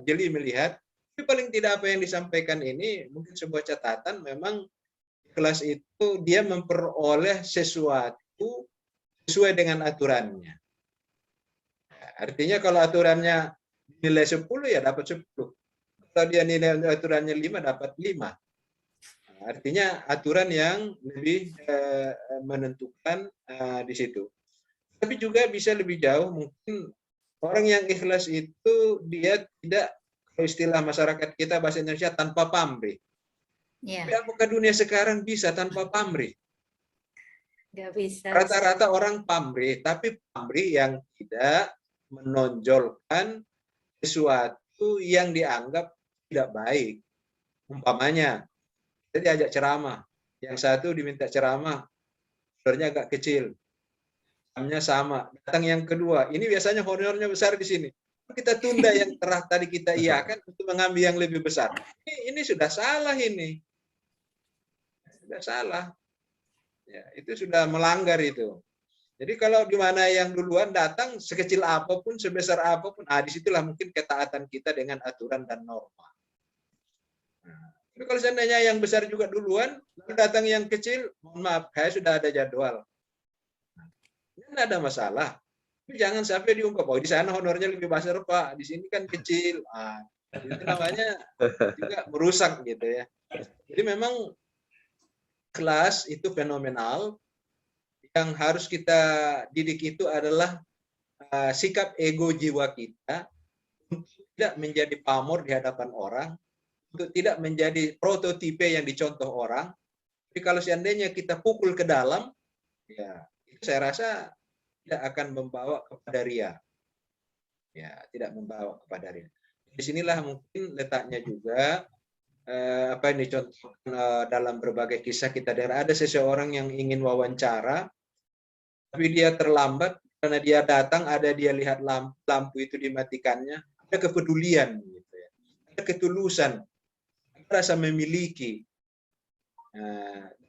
jeli melihat. Tapi paling tidak apa yang disampaikan ini mungkin sebuah catatan, memang kelas itu dia memperoleh sesuatu sesuai dengan aturannya. Artinya kalau aturannya nilai 10 ya dapat 10. Kalau dia nilai aturannya 5 dapat 5. Artinya aturan yang lebih menentukan di situ. Tapi juga bisa lebih jauh, mungkin orang yang ikhlas itu dia tidak, kalau istilah masyarakat kita bahasa Indonesia, tanpa pamrih. Tapi apakah dunia sekarang bisa tanpa pamrih? Nggak bisa. Rata-rata orang pamrih, tapi pamrih yang tidak menonjolkan sesuatu yang dianggap tidak baik. Umpamanya, kita diajak ceramah, yang satu diminta ceramah, honornya agak kecil, jamnya sama. Datang yang kedua, ini biasanya honornya besar di sini. Kita tunda yang tadi kita iakan untuk mengambil yang lebih besar. Ini sudah salah ini. Sudah salah. Ya, itu sudah melanggar itu. Jadi kalau di mana yang duluan datang, sekecil apapun, sebesar apapun, disitulah mungkin ketaatan kita dengan aturan dan norma. Tapi kalau seandainya yang besar juga duluan, lalu datang yang kecil, mohon maaf, saya sudah ada jadwal. Tidak ada masalah. Tapi jangan sampai diungkap, oh di sana honornya lebih besar Pak, di sini kan kecil. Itu namanya juga merusak gitu ya. Jadi memang kelas itu fenomenal. Yang harus kita didik itu adalah sikap ego jiwa kita untuk tidak menjadi pamor di hadapan orang, untuk tidak menjadi prototipe yang dicontoh orang. Tapi kalau seandainya kita pukul ke dalam, ya itu saya rasa tidak akan membawa kepada ria. Ya, tidak membawa kepada ria. Disinilah mungkin letaknya juga apa yang dicontohkan dalam berbagai kisah kita. Ada seseorang yang ingin wawancara, tapi dia terlambat karena dia datang, ada dia lihat lampu itu dimatikannya, ada kepedulian, gitu ya. Ada ketulusan, ada rasa memiliki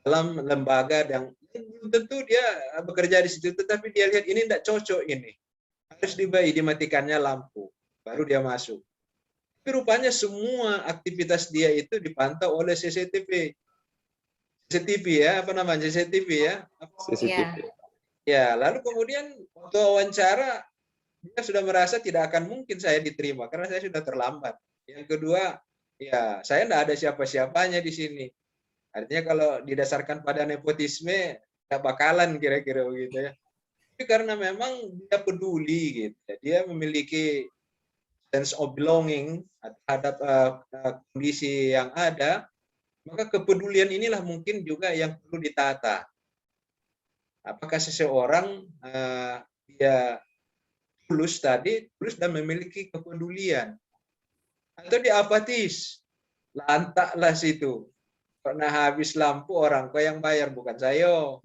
dalam lembaga yang belum tentu dia bekerja di situ, tetapi dia lihat ini tidak cocok, ini harus dimatikannya lampu, baru dia masuk. Tapi rupanya semua aktivitas dia itu dipantau oleh CCTV ya, apa namanya CCTV ya? CCTV. Ya, lalu kemudian waktu wawancara dia sudah merasa tidak akan mungkin saya diterima karena saya sudah terlambat. Yang kedua, ya saya tidak ada siapa-siapanya di sini. Artinya kalau didasarkan pada nepotisme, tidak bakalan kira-kira begitu ya. Tapi karena memang dia peduli gitu, dia memiliki sense of belonging terhadap kondisi yang ada, maka kepedulian inilah mungkin juga yang perlu ditata. Apakah seseorang dia tulus dan memiliki kepedulian, atau dia apatis, lantaklah situ. Karena habis lampu orang kau yang bayar, bukan saya.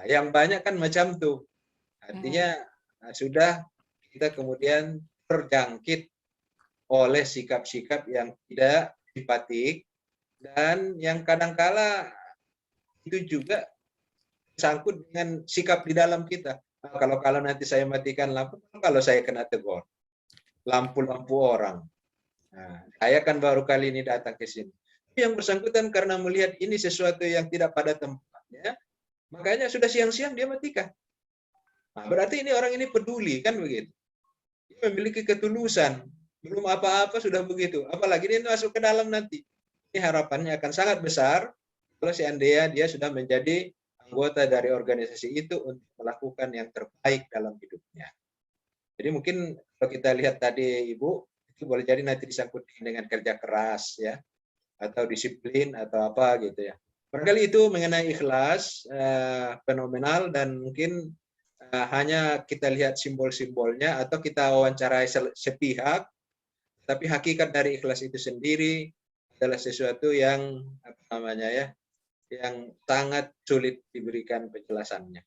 Yang banyak kan macam tuh. Artinya sudah kita kemudian terjangkit oleh sikap-sikap yang tidak simpatik dan yang kadangkala itu juga sangkut dengan sikap di dalam kita. Kalau nanti saya matikan lampu, kalau saya kena tegur, lampu-lampu orang. Saya kan baru kali ini datang ke sini. Yang bersangkutan karena melihat ini sesuatu yang tidak pada tempatnya, makanya sudah siang-siang dia matikan. Berarti ini orang ini peduli, kan begitu. Dia memiliki ketulusan. Belum apa-apa sudah begitu. Apalagi dia masuk ke dalam nanti. Ini harapannya akan sangat besar kalau seandainya dia sudah menjadi anggota dari organisasi itu untuk melakukan yang terbaik dalam hidupnya. Jadi mungkin kalau kita lihat tadi Ibu, itu boleh jadi nanti disangkutkan dengan kerja keras ya, atau disiplin atau apa gitu ya. Barangkali itu mengenai ikhlas fenomenal, dan mungkin hanya kita lihat simbol-simbolnya atau kita wawancarai sepihak, tapi hakikat dari ikhlas itu sendiri adalah sesuatu yang apa namanya ya, yang sangat sulit diberikan penjelasannya.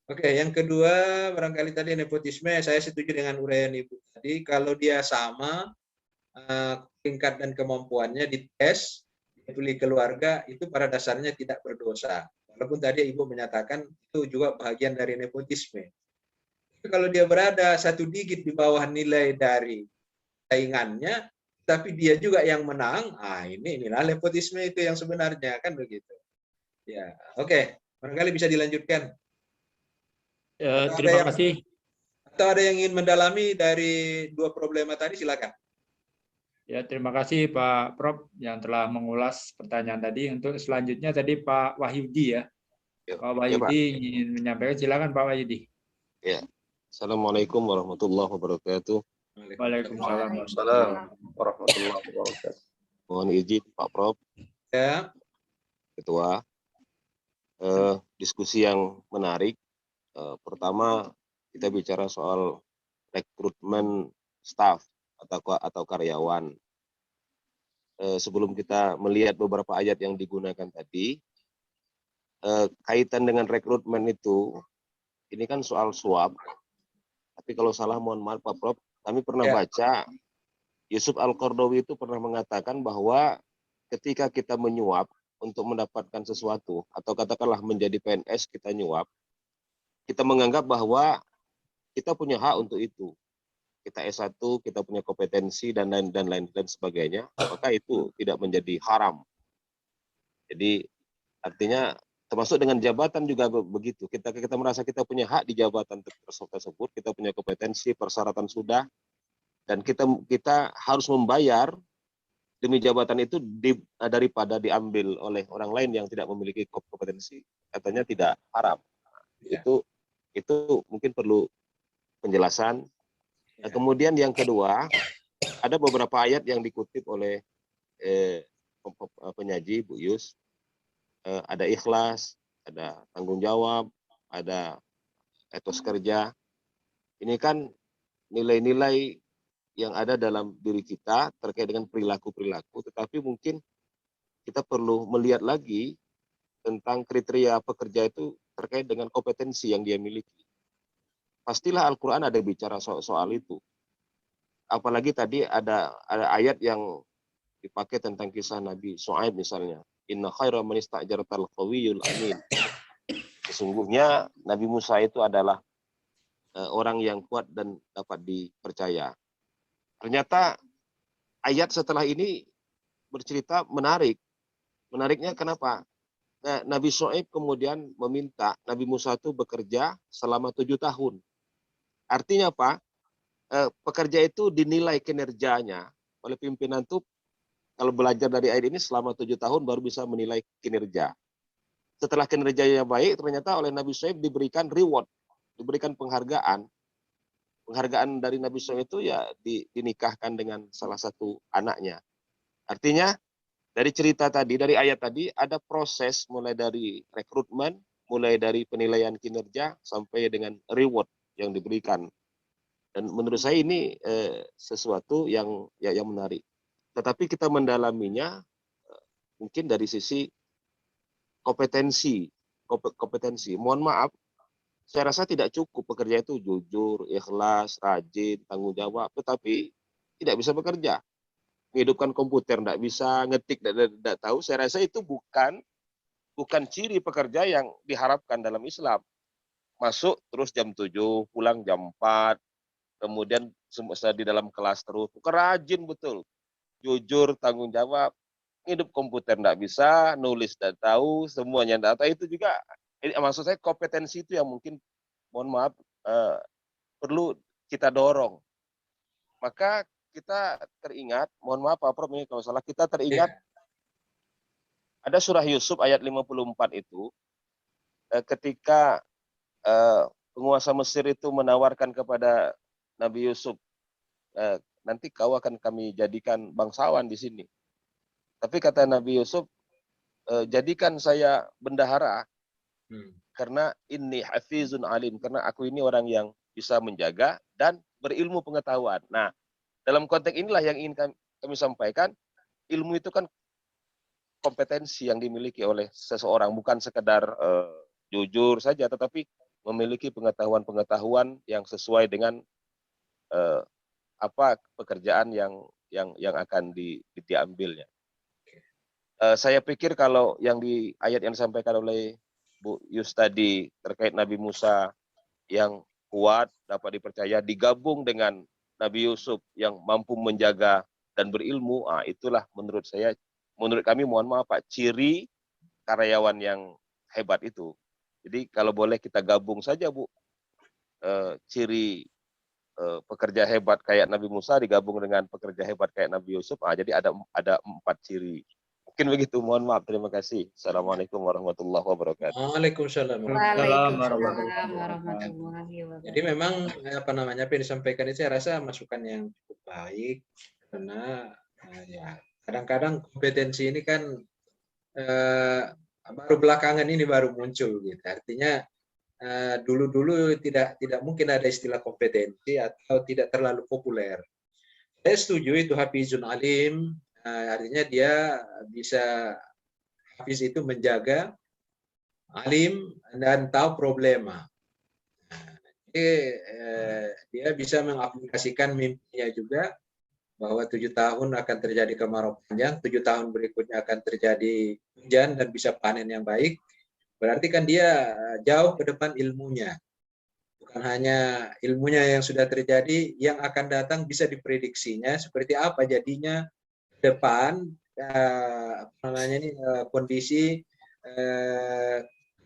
Oke, yang kedua barangkali tadi nepotisme, saya setuju dengan uraian Ibu tadi. Kalau dia sama tingkat dan kemampuannya dites, dipilih keluarga, itu pada dasarnya tidak berdosa. Walaupun tadi Ibu menyatakan itu juga bagian dari nepotisme. Tapi kalau dia berada satu digit di bawah nilai dari saingannya, tapi dia juga yang menang, inilah nepotisme itu yang sebenarnya, kan begitu. Ya, oke. Barangkali bisa dilanjutkan. Terima kasih. Atau ada yang ingin mendalami dari dua problema tadi, silakan. Ya, terima kasih Pak Prof yang telah mengulas pertanyaan tadi. Untuk selanjutnya tadi Pak Wahyudi ya. Pak Wahyudi ingin menyampaikan, silakan Pak Wahyudi. Ya. Assalamualaikum warahmatullahi wabarakatuh. Waalaikumsalam warahmatullahi wabarakatuh. Mohon izin Pak Prof, Ya. Ketua. Diskusi yang menarik. Pertama kita bicara soal rekrutmen staf atau karyawan. Sebelum kita melihat beberapa ayat yang digunakan tadi, kaitan dengan rekrutmen itu, ini kan soal suap. Tapi kalau salah mohon maaf Pak Prof, kami pernah baca Yusuf Al-Qaradawi itu pernah mengatakan bahwa ketika kita menyuap untuk mendapatkan sesuatu, atau katakanlah menjadi PNS kita nyuap, kita menganggap bahwa kita punya hak untuk itu. Kita S1, kita punya kompetensi dan lain dan sebagainya, maka itu tidak menjadi haram. Jadi artinya termasuk dengan jabatan juga begitu. Kita merasa kita punya hak di jabatan tersebut, kita punya kompetensi, persyaratan sudah, dan kita harus membayar demi jabatan itu daripada diambil oleh orang lain yang tidak memiliki kompetensi, katanya tidak haram. Ya. Itu mungkin perlu penjelasan. Nah, kemudian yang kedua, ada beberapa ayat yang dikutip oleh penyaji Bu Yus. Ada ikhlas, ada tanggung jawab, ada etos kerja. Ini kan nilai-nilai yang ada dalam diri kita terkait dengan perilaku-perilaku, tetapi mungkin kita perlu melihat lagi tentang kriteria pekerja itu terkait dengan kompetensi yang dia miliki. Pastilah Al-Quran ada bicara soal itu. Apalagi tadi ada ayat yang dipakai tentang kisah Nabi Shu'aib misalnya. Inna khaira man ista'jartal qawiyul amin. Sesungguhnya Nabi Musa itu adalah orang yang kuat dan dapat dipercaya. Ternyata ayat setelah ini bercerita menarik. Menariknya kenapa? Nah, Nabi Shu'aib kemudian meminta Nabi Musa itu bekerja selama 7 tahun. Artinya apa? Pekerja itu dinilai kinerjanya oleh pimpinan itu, kalau belajar dari ayat ini selama 7 tahun baru bisa menilai kinerja. Setelah kinerjanya baik, ternyata oleh Nabi Shu'aib diberikan reward, diberikan penghargaan. Penghargaan dari Nabi Shu'aib itu ya dinikahkan dengan salah satu anaknya. Artinya dari cerita tadi, dari ayat tadi ada proses mulai dari rekrutmen, mulai dari penilaian kinerja sampai dengan reward yang diberikan. Dan menurut saya ini sesuatu yang menarik. Tetapi kita mendalaminya mungkin dari sisi kompetensi. Mohon maaf, saya rasa tidak cukup pekerja itu jujur, ikhlas, rajin, tanggung jawab, tetapi tidak bisa bekerja. Menghidupkan komputer tidak bisa, ngetik tidak tahu. Saya rasa itu bukan ciri pekerja yang diharapkan dalam Islam. Masuk terus jam 7, pulang jam 4, kemudian di dalam kelas terus. Rajin betul, jujur, tanggung jawab, hidup komputer tidak bisa, nulis tidak tahu, semuanya tidak tahu. Itu juga, maksud saya kompetensi itu yang mungkin, mohon maaf, perlu kita dorong. Maka kita teringat, mohon maaf Pak Prof, ini kalau salah, kita teringat ada surah Yusuf ayat 54 itu, ketika penguasa Mesir itu menawarkan kepada Nabi Yusuf, nanti kau akan kami jadikan bangsawan di sini. Tapi kata Nabi Yusuf, jadikan saya bendahara, karena inni hafizun alim, karena aku ini orang yang bisa menjaga dan berilmu pengetahuan. Nah, dalam konteks inilah yang ingin kami sampaikan, ilmu itu kan kompetensi yang dimiliki oleh seseorang, bukan sekedar jujur saja, tetapi memiliki pengetahuan-pengetahuan yang sesuai dengan apa pekerjaan yang akan diambilnya. Saya pikir kalau yang di ayat yang disampaikan oleh Bu Yus tadi terkait Nabi Musa yang kuat, dapat dipercaya, digabung dengan Nabi Yusuf yang mampu menjaga dan berilmu, itulah menurut saya, menurut kami, mohon maaf Pak, ciri karyawan yang hebat itu. Jadi kalau boleh kita gabung saja Bu, ciri pekerja hebat kayak Nabi Musa digabung dengan pekerja hebat kayak Nabi Yusuf, jadi ada 4 ciri. Mungkin begitu, mohon maaf, terima kasih. Assalamualaikum warahmatullahi wabarakatuh. Waalaikumsalam. Waalaikumsalam warahmatullahi Jadi wabarakatuh. memang apa yang disampaikan itu saya rasa masukan yang cukup baik, karena ya kadang-kadang kompetensi ini kan baru belakangan ini baru muncul gitu. Artinya dulu-dulu tidak mungkin ada istilah kompetensi atau tidak terlalu populer. Saya setuju itu hafizun alim, artinya dia bisa, hafiz itu menjaga, alim dan tahu problema. Jadi dia bisa mengaplikasikan mimpinya juga, bahwa 7 tahun akan terjadi kemarau panjang, 7 tahun berikutnya akan terjadi hujan dan bisa panen yang baik. Berarti kan dia jauh ke depan ilmunya. Bukan hanya ilmunya yang sudah terjadi, yang akan datang bisa diprediksinya seperti apa jadinya ke depan, kondisi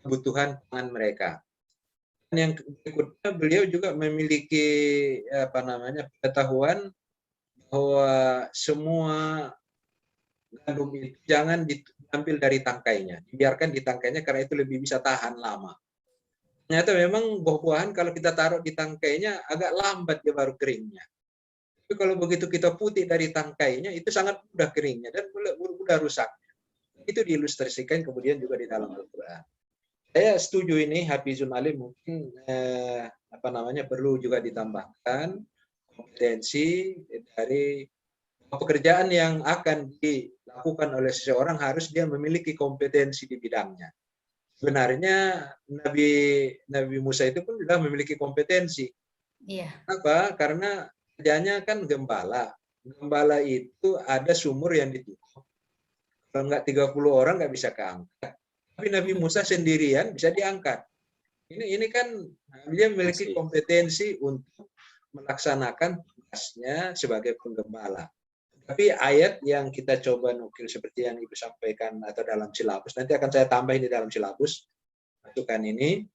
kebutuhan pangan mereka. Dan yang berikutnya, beliau juga memiliki pengetahuan bahwa semua gandum itu jangan diambil dari tangkainya, dibiarkan di tangkainya karena itu lebih bisa tahan lama. Ternyata memang buah-buahan kalau kita taruh di tangkainya agak lambat dia baru keringnya. Tapi kalau begitu kita putih dari tangkainya, itu sangat mudah keringnya dan mudah rusak. Itu diilustrasikan kemudian juga di dalam Al-Quran. Saya setuju ini hafizun alim, mungkin perlu juga ditambahkan kompetensi dari pekerjaan yang akan dilakukan oleh seseorang, harus dia memiliki kompetensi di bidangnya. Sebenarnya Nabi Musa itu pun sudah memiliki kompetensi. Iya. Apa? Karena kerjanya kan gembala. Gembala itu ada sumur yang ditutup. Kalau nggak 30 orang nggak bisa keangkat. Tapi Nabi Musa sendirian bisa diangkat. Ini kan dia memiliki kompetensi untuk melaksanakan tugasnya sebagai penggembala. Tapi ayat yang kita coba nukil seperti yang Ibu sampaikan atau dalam silabus, nanti akan saya tambahin di dalam silabus, masukan ini,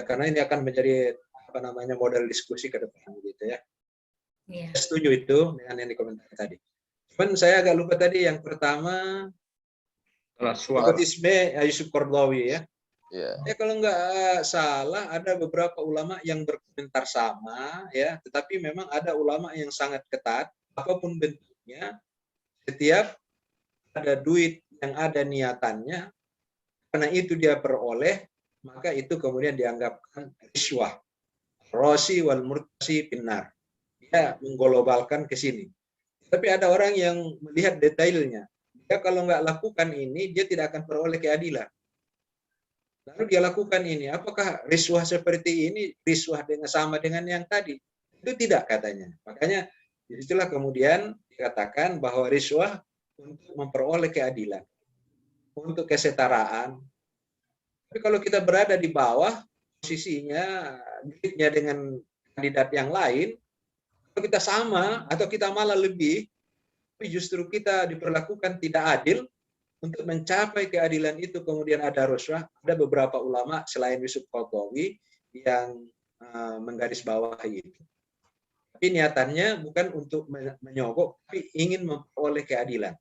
karena ini akan menjadi model diskusi ke depan gitu ya. Iya. Saya setuju itu dengan yang dikomentari tadi. Cuman saya agak lupa tadi yang pertama, Isme Yusuf Qaradawi ya. Ya kalau nggak salah ada beberapa ulama yang berkomentar sama ya, tetapi memang ada ulama yang sangat ketat, apapun bentuknya, setiap ada duit yang ada niatannya, karena itu dia peroleh, maka itu kemudian dianggapkan riswah. Rosi wal murtasi pinnar. Dia mengglobalkan ke sini. Tapi ada orang yang melihat detailnya. Dia kalau nggak lakukan ini, dia tidak akan peroleh keadilan. Lalu dia lakukan ini. Apakah riswah seperti ini riswah sama dengan yang tadi? Itu tidak katanya. Makanya disitulah kemudian dikatakan bahwa riswah untuk memperoleh keadilan, untuk kesetaraan. Tapi kalau kita berada di bawah, posisinya duitnya dengan kandidat yang lain, kalau kita sama atau kita malah lebih, tapi justru kita diperlakukan tidak adil. Untuk mencapai keadilan itu kemudian ada riswah. Ada beberapa ulama selain Yusuf Qaradawi yang menggarisbawahi itu. Tapi niatannya bukan untuk menyogok, tapi ingin memperoleh keadilan.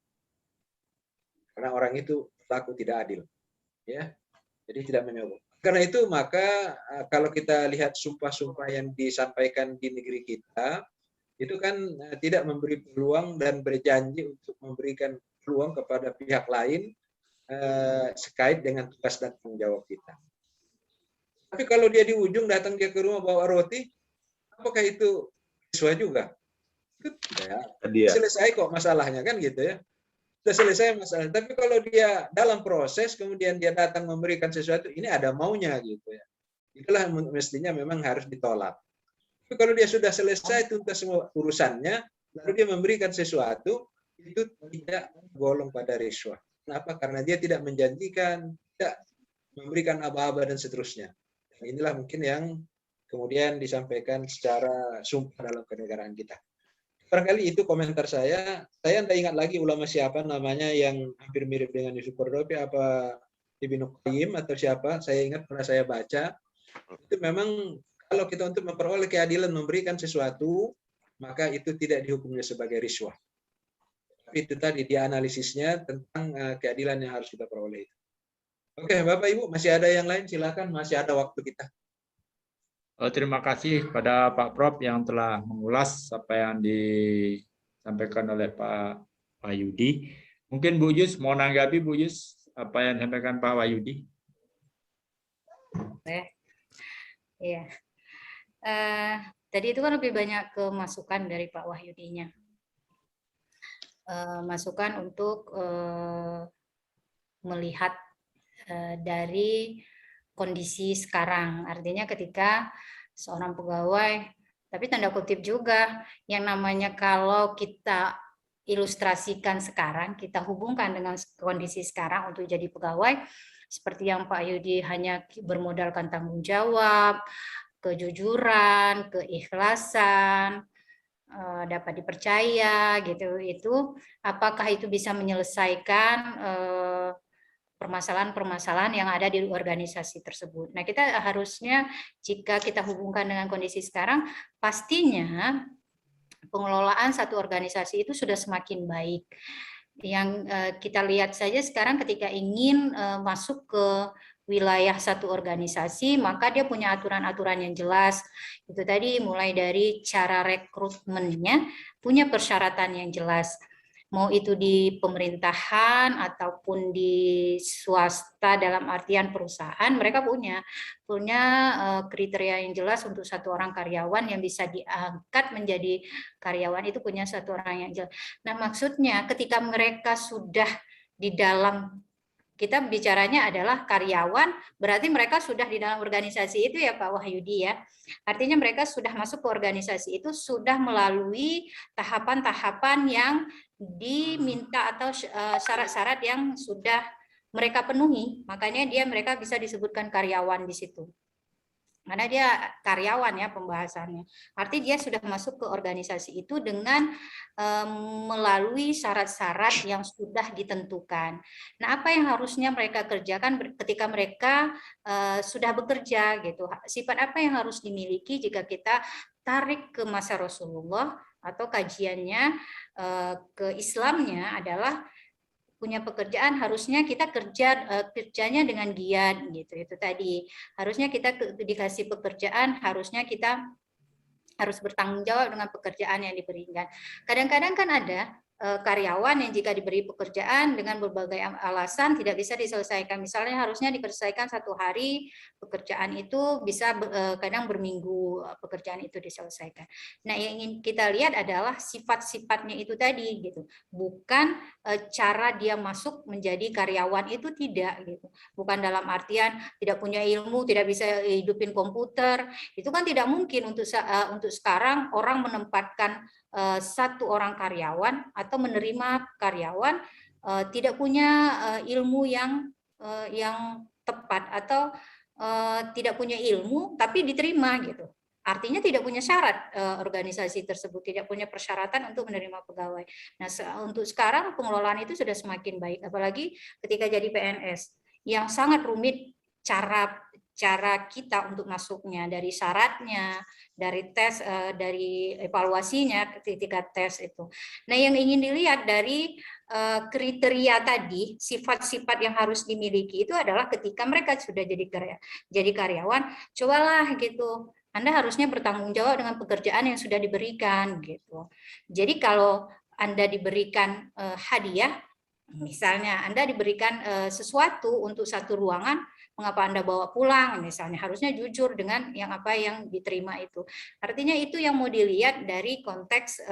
Karena orang itu berlaku tidak adil. Ya. Jadi tidak menyogok. Karena itu maka kalau kita lihat sumpah-sumpah yang disampaikan di negeri kita, itu kan tidak memberi peluang dan berjanji untuk memberikan peluang kepada pihak lain sekait dengan tugas dan tanggung jawab kita. Tapi kalau dia di ujung datang dia ke rumah bawa roti, apakah itu riswa juga? Itu tidak. Selesai kok masalahnya kan gitu ya. Sudah selesai masalah. Tapi kalau dia dalam proses kemudian dia datang memberikan sesuatu, ini ada maunya gitu ya. Itulah mestinya memang harus ditolak. Tapi kalau dia sudah selesai tuntas semua urusannya, lalu dia memberikan sesuatu, itu tidak golong pada riswa. Kenapa? Karena dia tidak menjanjikan, tidak memberikan aba-aba dan seterusnya. Inilah mungkin yang kemudian disampaikan secara sumpah dalam kenegaraan kita. Barangkali itu komentar saya. Saya tidak ingat lagi ulama siapa namanya yang hampir mirip dengan Yusuf Qaradawi, apa Ibnu Qayyim atau siapa. Saya ingat pernah saya baca. Itu memang kalau kita untuk memperoleh keadilan memberikan sesuatu, maka itu tidak dihukumnya sebagai riswah. Tapi itu tadi dia analisisnya tentang keadilan yang harus kita peroleh. Oke, Bapak Ibu, masih ada yang lain? Silakan, masih ada waktu kita. Terima kasih kepada Pak Prof yang telah mengulas apa yang disampaikan oleh Pak Wahyudi. Mungkin Bu Yus mau nanggapi, Bu Yus, apa yang disampaikan Pak Wahyudi? Iya. Tadi itu kan lebih banyak ke masukan dari Pak Wahyudinya. Masukan untuk melihat dari kondisi sekarang. Artinya ketika seorang pegawai, tapi tanda kutip juga, yang namanya kalau kita ilustrasikan sekarang, kita hubungkan dengan kondisi sekarang untuk jadi pegawai, seperti yang Pak Yudi hanya bermodalkan tanggung jawab, kejujuran, keikhlasan, dapat dipercaya, gitu. Itu apakah itu bisa menyelesaikan permasalahan-permasalahan yang ada di organisasi tersebut. Nah, kita harusnya jika kita hubungkan dengan kondisi sekarang, pastinya pengelolaan satu organisasi itu sudah semakin baik. Yang kita lihat saja sekarang ketika ingin masuk ke wilayah satu organisasi, maka dia punya aturan-aturan yang jelas. Itu tadi mulai dari cara rekrutmennya, punya persyaratan yang jelas. Mau itu di pemerintahan ataupun di swasta dalam artian perusahaan, mereka punya kriteria yang jelas untuk satu orang karyawan yang bisa diangkat menjadi karyawan, itu punya satu orang yang jelas. Nah, maksudnya ketika mereka sudah di dalam, kita bicaranya adalah karyawan, berarti mereka sudah di dalam organisasi itu ya Pak Wahyudi ya. Artinya mereka sudah masuk ke organisasi itu, sudah melalui tahapan-tahapan yang diminta atau syarat-syarat yang sudah mereka penuhi, makanya mereka bisa disebutkan karyawan di situ. Karena dia karyawan ya pembahasannya. Artinya dia sudah masuk ke organisasi itu dengan melalui syarat-syarat yang sudah ditentukan. Nah, apa yang harusnya mereka kerjakan ketika mereka sudah bekerja gitu? Sifat apa yang harus dimiliki jika kita tarik ke masa Rasulullah atau kajiannya ke Islamnya adalah punya pekerjaan, harusnya kita kerjanya dengan giat gitu. Itu tadi harusnya kita dikasih pekerjaan, harusnya kita harus bertanggung jawab dengan pekerjaan yang diberikan. Kadang-kadang kan ada karyawan yang jika diberi pekerjaan dengan berbagai alasan tidak bisa diselesaikan. Misalnya harusnya diselesaikan 1 hari, pekerjaan itu bisa kadang berminggu pekerjaan itu diselesaikan. Nah, yang ingin kita lihat adalah sifat-sifatnya itu tadi gitu. Bukan cara dia masuk menjadi karyawan itu tidak gitu. Bukan dalam artian tidak punya ilmu, tidak bisa hidupin komputer. Itu kan tidak mungkin untuk sekarang orang menempatkan satu orang karyawan atau menerima karyawan tidak punya ilmu yang tepat atau tidak punya ilmu tapi diterima gitu. Artinya tidak punya syarat organisasi tersebut, tidak punya persyaratan untuk menerima pegawai. Nah, untuk sekarang pengelolaan itu sudah semakin baik, apalagi ketika jadi PNS yang sangat rumit cara kita untuk masuknya, dari syaratnya, dari tes, dari evaluasinya ketika tes itu. Nah, yang ingin dilihat dari kriteria tadi, sifat-sifat yang harus dimiliki itu adalah ketika mereka sudah jadi karyawan, cobalah gitu. Anda harusnya bertanggung jawab dengan pekerjaan yang sudah diberikan gitu. Jadi kalau Anda diberikan hadiah, Misalnya Anda diberikan sesuatu untuk satu ruangan, mengapa Anda bawa pulang? Misalnya harusnya jujur dengan yang apa yang diterima itu. Artinya itu yang mau dilihat dari konteks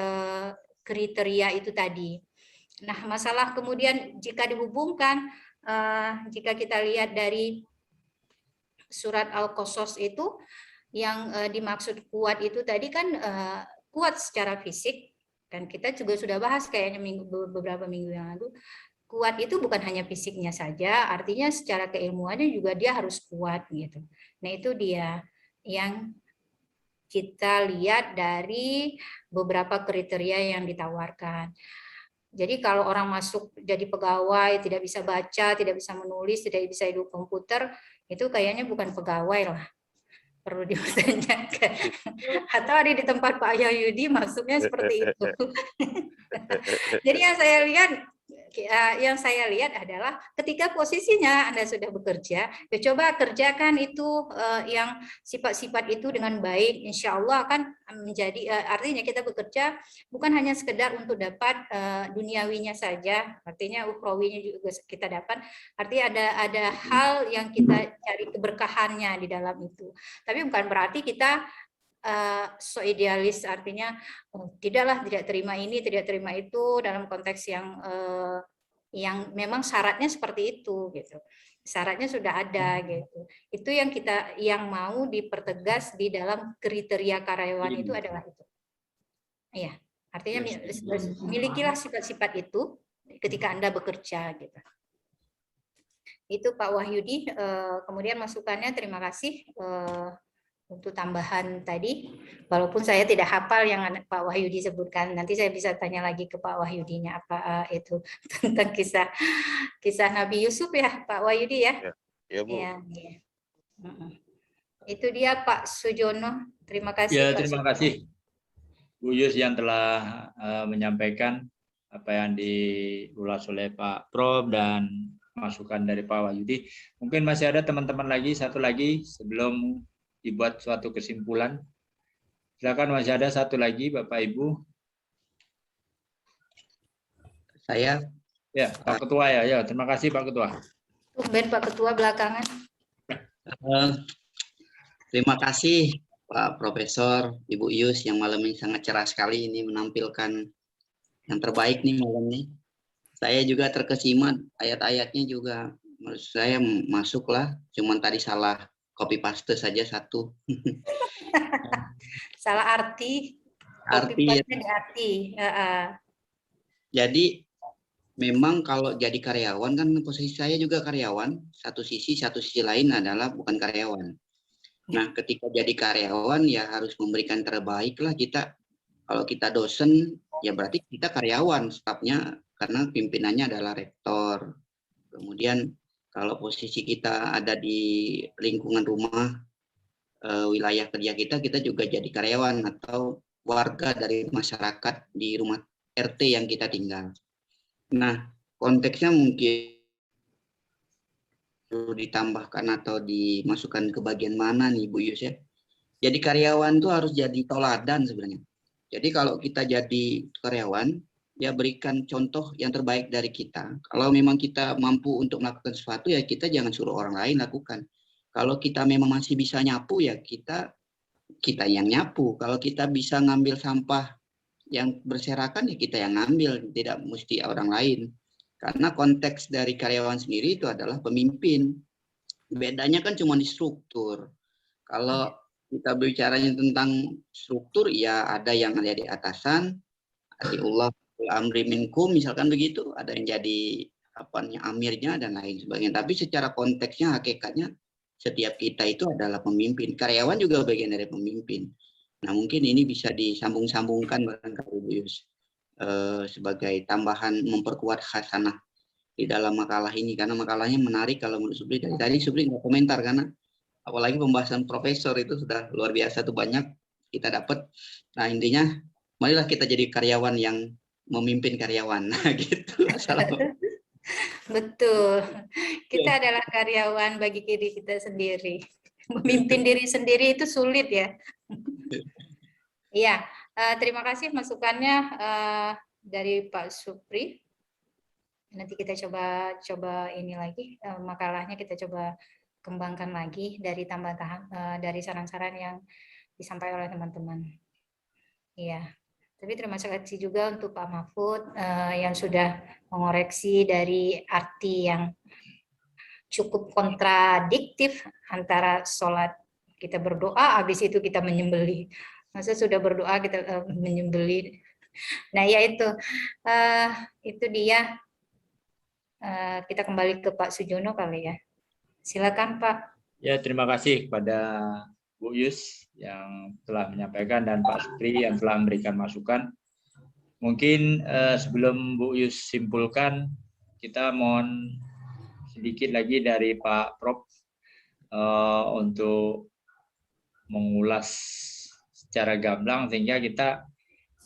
kriteria itu tadi. Nah, masalah kemudian jika dihubungkan, jika kita lihat dari surat Al-Qasas itu, yang dimaksud kuat itu tadi kan kuat secara fisik, dan kita juga sudah bahas kayaknya beberapa minggu yang lalu, kuat itu bukan hanya fisiknya saja, artinya secara keilmuannya juga dia harus kuat gitu. Nah, itu dia yang kita lihat dari beberapa kriteria yang ditawarkan. Jadi kalau orang masuk jadi pegawai, tidak bisa baca, tidak bisa menulis, tidak bisa hidup komputer, itu kayaknya bukan pegawai lah. Perlu dipertanyakan. Atau ada di tempat Pak Yayudi maksudnya seperti itu. Jadi yang saya lihat adalah ketika posisinya Anda sudah bekerja, ya coba kerjakan itu yang sifat-sifat itu dengan baik, insya Allah akan menjadi artinya kita bekerja bukan hanya sekedar untuk dapat duniawinya saja, artinya ukhrawinya juga kita dapat, artinya ada hal yang kita cari keberkahannya di dalam itu. Tapi bukan berarti kita so idealis, artinya tidak terima ini, tidak terima itu dalam konteks yang memang syaratnya seperti itu gitu. Syaratnya sudah ada gitu. Itu yang mau dipertegas di dalam kriteria karyawan itu adalah itu. Iya, artinya milikilah sifat-sifat itu ketika Anda bekerja gitu. Itu Pak Wahyudi, kemudian masukannya terima kasih untuk tambahan tadi, walaupun saya tidak hafal yang Pak Wahyudi sebutkan, nanti saya bisa tanya lagi ke Pak Wahyudinya apa itu tentang kisah Nabi Yusuf ya Pak Wahyudi ya. Ya Bu. Ya. Itu dia Pak Sujono, terima kasih. Ya, terima kasih Bu Yus yang telah menyampaikan apa yang diulas oleh Pak Prof dan masukan dari Pak Wahyudi. Mungkin masih ada teman-teman lagi, satu lagi sebelum dibuat suatu kesimpulan. Silakan, masih ada satu lagi Bapak Ibu. Saya. Ya, Pak Ketua ya. Ya, terima kasih Pak Ketua. Tumben Pak Ketua belakangan. Terima kasih Pak Profesor, Ibu Yus yang malam ini sangat cerah sekali ini menampilkan yang terbaik nih malam ini. Saya juga terkesima ayat-ayatnya juga menurut saya masuklah, cuman tadi salah copy paste saja satu. Salah arti. Arti. Jadi memang kalau jadi karyawan kan posisi saya juga karyawan. Satu sisi lain adalah bukan karyawan. Nah, ketika jadi karyawan ya harus memberikan terbaik lah kita. Kalau kita dosen ya berarti kita karyawan, stafnya karena pimpinannya adalah rektor. Kemudian kalau posisi kita ada di lingkungan rumah, wilayah kerja kita juga jadi karyawan atau warga dari masyarakat di rumah RT yang kita tinggal. Nah, konteksnya mungkin perlu ditambahkan atau dimasukkan ke bagian mana nih Bu Yus ya. Jadi karyawan tuh harus jadi toladan sebenarnya. Jadi kalau kita jadi karyawan, ya berikan contoh yang terbaik dari kita. Kalau memang kita mampu untuk melakukan sesuatu, ya kita jangan suruh orang lain lakukan. Kalau kita memang masih bisa nyapu, ya kita yang nyapu. Kalau kita bisa ngambil sampah yang berserakan, ya kita yang ngambil, tidak mesti orang lain. Karena konteks dari karyawan sendiri itu adalah pemimpin. Bedanya kan cuma di struktur. Kalau kita bicaranya tentang struktur, ya ada yang ada di atasan, atiullah amri minkum misalkan begitu, ada yang jadi amirnya dan lain sebagainya. Tapi secara konteksnya hakikatnya setiap kita itu adalah pemimpin. Karyawan juga bagian dari pemimpin. Nah mungkin ini bisa disambung-sambungkan barangkali Bu Yus sebagai tambahan memperkuat khasanah di dalam makalah ini, karena makalahnya menarik. Kalau menurut Supri dari tadi Supri nggak komentar karena apalagi pembahasan profesor itu sudah luar biasa tuh, banyak kita dapat. Nah intinya marilah kita jadi karyawan yang memimpin karyawan. Nah, gitu. Betul. Kita adalah karyawan bagi diri kita sendiri. Memimpin diri sendiri itu sulit ya. Iya, terima kasih masukannya dari Pak Supri. nanti kita coba ini lagi makalahnya kita coba kembangkan lagi dari tambahan dari saran-saran yang disampaikan oleh teman-teman. Iya. Tapi terima kasih juga untuk Pak Mahfud yang sudah mengoreksi dari arti yang cukup kontradiktif antara sholat kita berdoa, habis itu kita menyembelih. Masa sudah berdoa kita menyembelih. Nah ya itu dia. Kita kembali ke Pak Sujono kali ya. Silakan Pak. Ya, terima kasih kepada Bu Yus yang telah menyampaikan dan Pak Supri yang telah memberikan masukan. Mungkin sebelum Bu Yus simpulkan, kita mohon sedikit lagi dari Pak Prof untuk mengulas secara gamblang sehingga kita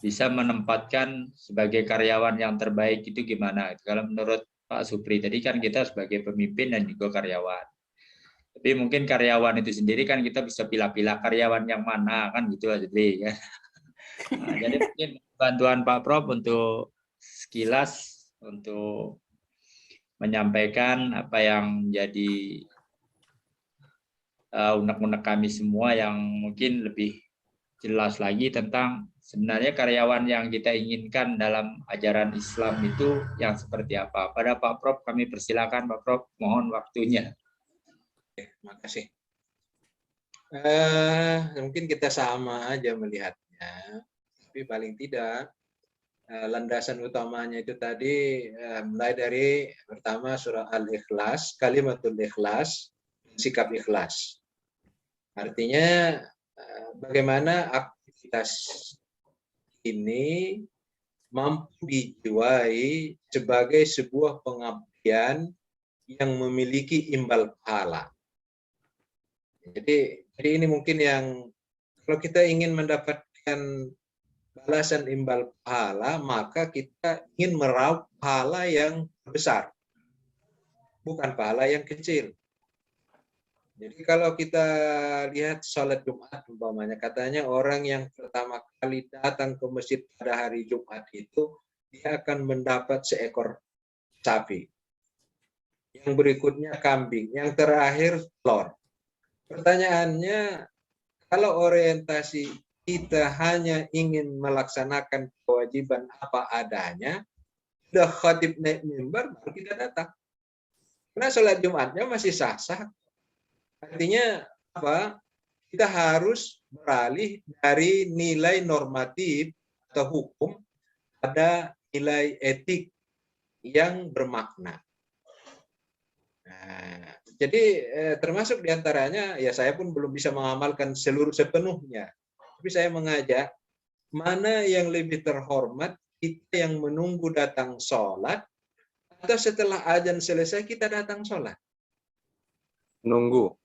bisa menempatkan sebagai karyawan yang terbaik itu gimana. Kalau menurut Pak Supri tadi kan kita sebagai pemimpin dan juga karyawan. Tapi mungkin karyawan itu sendiri kan kita bisa pilih-pilih karyawan yang mana kan gitu aja ya. Nah, jadi mungkin bantuan Pak Prof untuk sekilas untuk menyampaikan apa yang menjadi unek-unek kami semua yang mungkin lebih jelas lagi tentang sebenarnya karyawan yang kita inginkan dalam ajaran Islam itu yang seperti apa. Pada Pak Prof kami persilakan Pak Prof, mohon waktunya. Terima kasih. Mungkin kita sama aja melihatnya, tapi paling tidak landasan utamanya itu tadi mulai dari pertama surah Al-Ikhlas, kalimatul ikhlas, sikap ikhlas. Artinya bagaimana aktivitas ini mampu dijiwai sebagai sebuah pengabdian yang memiliki imbal pahala. Jadi ini mungkin yang kalau kita ingin mendapatkan balasan imbal pahala, maka kita ingin meraup pahala yang besar, bukan pahala yang kecil. Jadi kalau kita lihat sholat Jumat umpamanya, katanya orang yang pertama kali datang ke masjid pada hari Jumat itu dia akan mendapat seekor sapi. Yang berikutnya kambing, yang terakhir telur. Pertanyaannya, kalau orientasi kita hanya ingin melaksanakan kewajiban apa adanya, sudah khatib naik mimbar, baru kita datang. Karena sholat Jumatnya masih sah-sah. Artinya apa? Kita harus beralih dari nilai normatif atau hukum pada nilai etik yang bermakna. Nah, jadi termasuk diantaranya, ya saya pun belum bisa mengamalkan sepenuhnya. Tapi saya mengajak, mana yang lebih terhormat, kita yang menunggu datang sholat, atau setelah azan selesai kita datang sholat? Menunggu.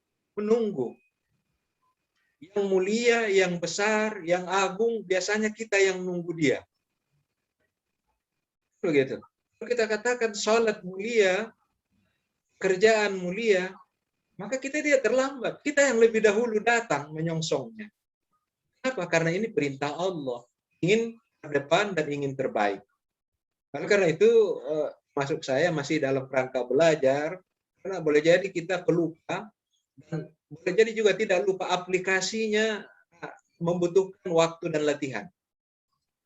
Yang mulia, yang besar, yang agung, biasanya kita yang nunggu dia. Begitu. Kalau kita katakan sholat mulia, kerjaan mulia, maka kita tidak terlambat. Kita yang lebih dahulu datang menyongsongnya. Kenapa? Karena ini perintah Allah. Ingin ke depan dan ingin terbaik. Karena itu, masuk saya masih dalam rangka belajar, karena boleh jadi kita pelupa, dan boleh jadi juga tidak lupa aplikasinya membutuhkan waktu dan latihan.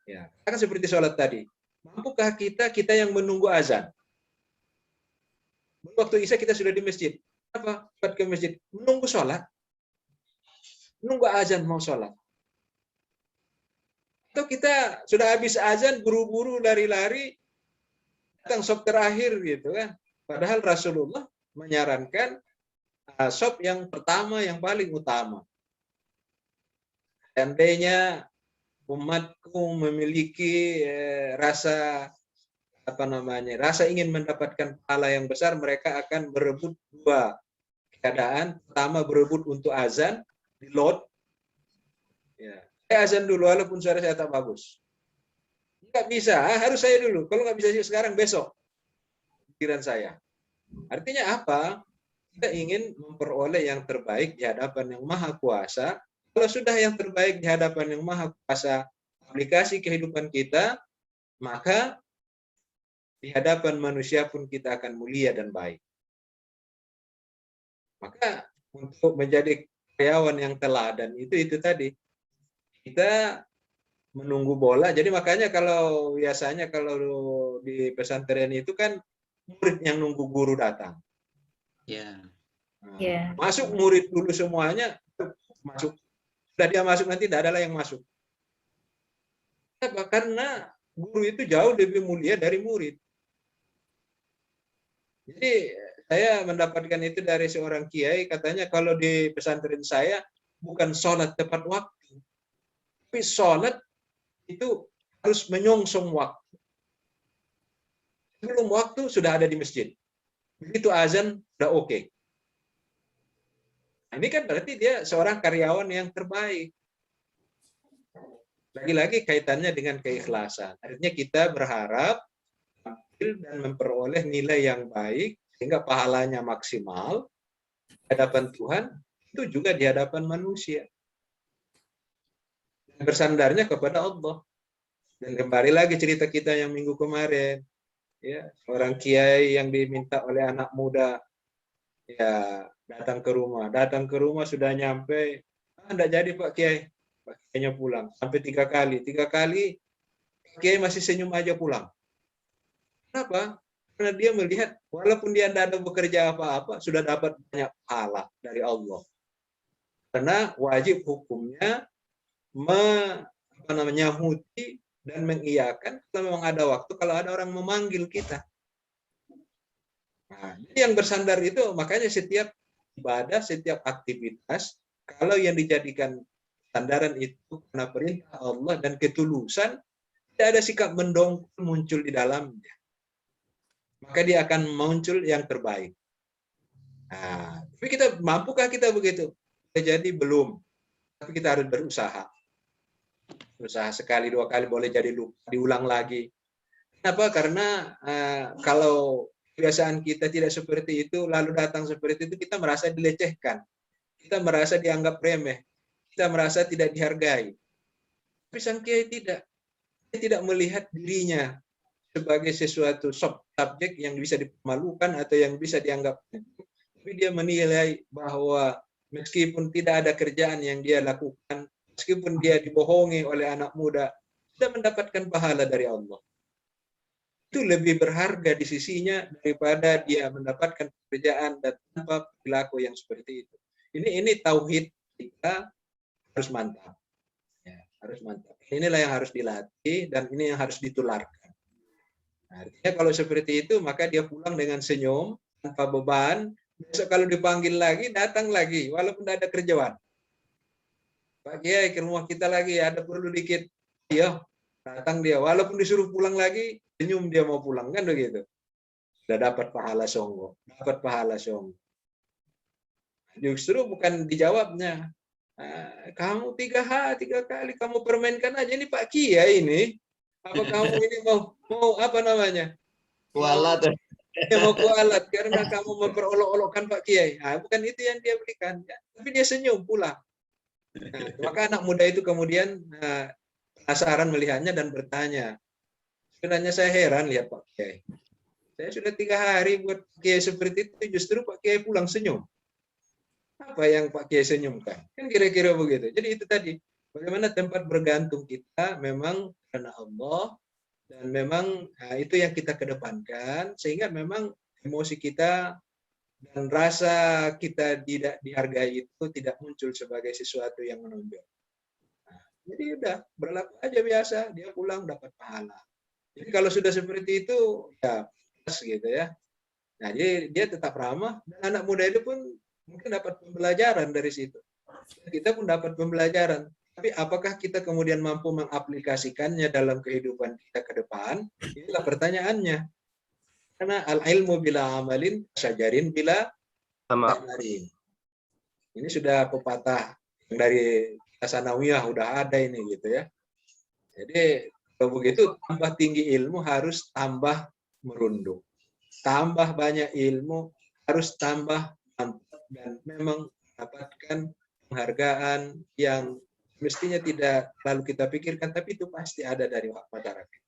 Ya, kan seperti sholat tadi. Mampukah kita yang menunggu azan? Waktu Isya kita sudah di masjid. Apa? Cepat ke masjid. Menunggu sholat. Menunggu azan mau sholat. Atau kita sudah habis azan, buru-buru lari-lari, datang sop terakhir gitu kan. Padahal Rasulullah menyarankan sop yang pertama, yang paling utama. Seandainya umatku memiliki rasa ingin mendapatkan pahala yang besar, mereka akan berebut dua keadaan. Pertama, berebut untuk azan, di load. Ya. Saya azan dulu, walaupun suara saya tak bagus. Nggak bisa, harus saya dulu. Kalau nggak bisa sekarang, besok. Pikiran saya. Artinya apa? Kita ingin memperoleh yang terbaik di hadapan Yang Maha Kuasa. Kalau sudah yang terbaik di hadapan Yang Maha Kuasa, aplikasi kehidupan kita, maka di hadapan manusia pun kita akan mulia dan baik. Maka untuk menjadi karyawan yang teladan itu tadi, kita menunggu bola. Jadi makanya kalau biasanya kalau di pesantren itu kan murid yang nunggu guru datang. Ya. Nah, Ya. masuk murid dulu semuanya, masuk. Sudah dia masuk nanti tidak ada lah yang masuk. Kenapa? Karena guru itu jauh lebih mulia dari murid. Jadi saya mendapatkan itu dari seorang kiai, katanya kalau di pesantren saya bukan sholat tepat waktu, tapi sholat itu harus menyongsong waktu. Sebelum waktu sudah ada di masjid. Begitu azan, sudah oke. Nah, ini kan berarti dia seorang karyawan yang terbaik. Lagi-lagi kaitannya dengan keikhlasan. Artinya kita berharap tampil dan memperoleh nilai yang baik, sehingga pahalanya maksimal di hadapan Tuhan, itu juga di hadapan manusia. Dan bersandarnya kepada Allah. Dan kembali lagi cerita kita yang minggu kemarin, ya, seorang kiai yang diminta oleh anak muda, ya, datang ke rumah sudah nyampe, enggak jadi Pak Kiai, Pak Kiainya pulang sampai 3 kali Pak Kiai masih senyum aja pulang. Kenapa? Karena dia melihat walaupun dia tidak ada bekerja apa-apa, sudah dapat banyak pahala dari Allah. Karena wajib hukumnya menyahuti dan mengiyakan kalau memang ada waktu, kalau ada orang memanggil kita. Nah, jadi yang bersandar itu, makanya setiap ibadah, setiap aktivitas, kalau yang dijadikan sandaran itu karena perintah Allah dan ketulusan, tidak ada sikap mendongkol muncul di dalamnya. Maka dia akan muncul yang terbaik. Nah, tapi mampukah kita begitu? Jadi belum. Tapi kita harus berusaha. Usaha sekali, 2 kali boleh jadi lupa, diulang lagi. Kenapa? Karena kalau kebiasaan kita tidak seperti itu, lalu datang seperti itu, kita merasa dilecehkan. Kita merasa dianggap remeh. Kita merasa tidak dihargai. Tapi sang kiai tidak. Dia tidak melihat dirinya sebagai sesuatu subjek yang bisa dipermalukan atau yang bisa dianggap. Tapi dia menilai bahwa meskipun tidak ada kerjaan yang dia lakukan, meskipun dia dibohongi oleh anak muda, sudah mendapatkan pahala dari Allah. Itu lebih berharga di sisinya daripada dia mendapatkan pekerjaan dan tanpa perilaku yang seperti itu. Ini tauhid kita harus mantap. Ya, harus mantap. Inilah yang harus dilatih dan ini yang harus ditularkan. Nah, artinya kalau seperti itu, maka dia pulang dengan senyum, tanpa beban. Besok kalau dipanggil lagi, datang lagi, walaupun tidak ada kerjaan. Pak Kiai, ke rumah kita lagi, ada perlu dikit. Iya, datang dia. Walaupun disuruh pulang lagi, senyum dia mau pulang, kan begitu. Sudah dapat pahala songgo. Dapat pahala songgo. Justru bukan dijawabnya. Kamu 3 kali kamu permainkan aja ini Pak Kiai ini. Apa kamu ini mau apa namanya? Kualat. Mau kualat karena kamu memperolok-olokkan Pak Kiai. Nah, bukan itu yang dia berikan. Ya. Tapi dia senyum pulang. Nah, maka anak muda itu kemudian penasaran melihatnya dan bertanya. Sebenarnya saya heran lihat Pak Kiai. Saya sudah 3 hari buat Kiai seperti itu, justru Pak Kiai pulang senyum. Apa yang Pak Kiai senyumkan? Kan kira-kira begitu. Jadi itu tadi, bagaimana tempat bergantung kita memang karena Allah, dan memang itu yang kita kedepankan, sehingga memang emosi kita dan rasa kita tidak dihargai itu tidak muncul sebagai sesuatu yang menonjol. Nah, jadi udah berlaku aja biasa, dia pulang dapat pahala. Jadi kalau sudah seperti itu, ya pas gitu ya. Nah, jadi dia tetap ramah, dan anak muda itu pun mungkin dapat pembelajaran dari situ. Kita pun dapat pembelajaran. Tapi apakah kita kemudian mampu mengaplikasikannya dalam kehidupan kita ke depan? Inilah pertanyaannya. Karena al-ilmu bila amalin, syajarin bila tamarin. Ini sudah pepatah yang dari Hasanawiyah udah ada ini gitu ya. Jadi kalau begitu tambah tinggi ilmu harus tambah merunduk. Tambah banyak ilmu harus tambah mantap dan memang mendapatkan penghargaan yang mestinya tidak lalu kita pikirkan, tapi itu pasti ada dari masyarakat.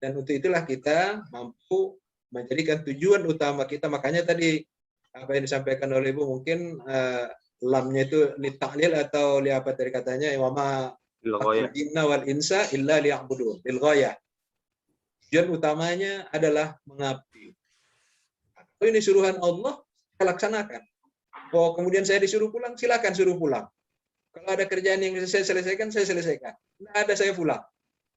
Dan untuk itulah kita mampu menjadikan tujuan utama kita. Makanya tadi apa yang disampaikan oleh Ibu mungkin lamnya itu li ta'lil atau li apa tadi katanya wama jinna wal insa illa liya'budun, lil ghayah. Tujuan utamanya adalah mengabdi. Kalau ini suruhan Allah, saya laksanakan. Oh, kemudian saya disuruh pulang, silakan suruh pulang. Kalau ada kerjaan yang saya selesaikan, saya selesaikan. Tidak ada, saya pulang.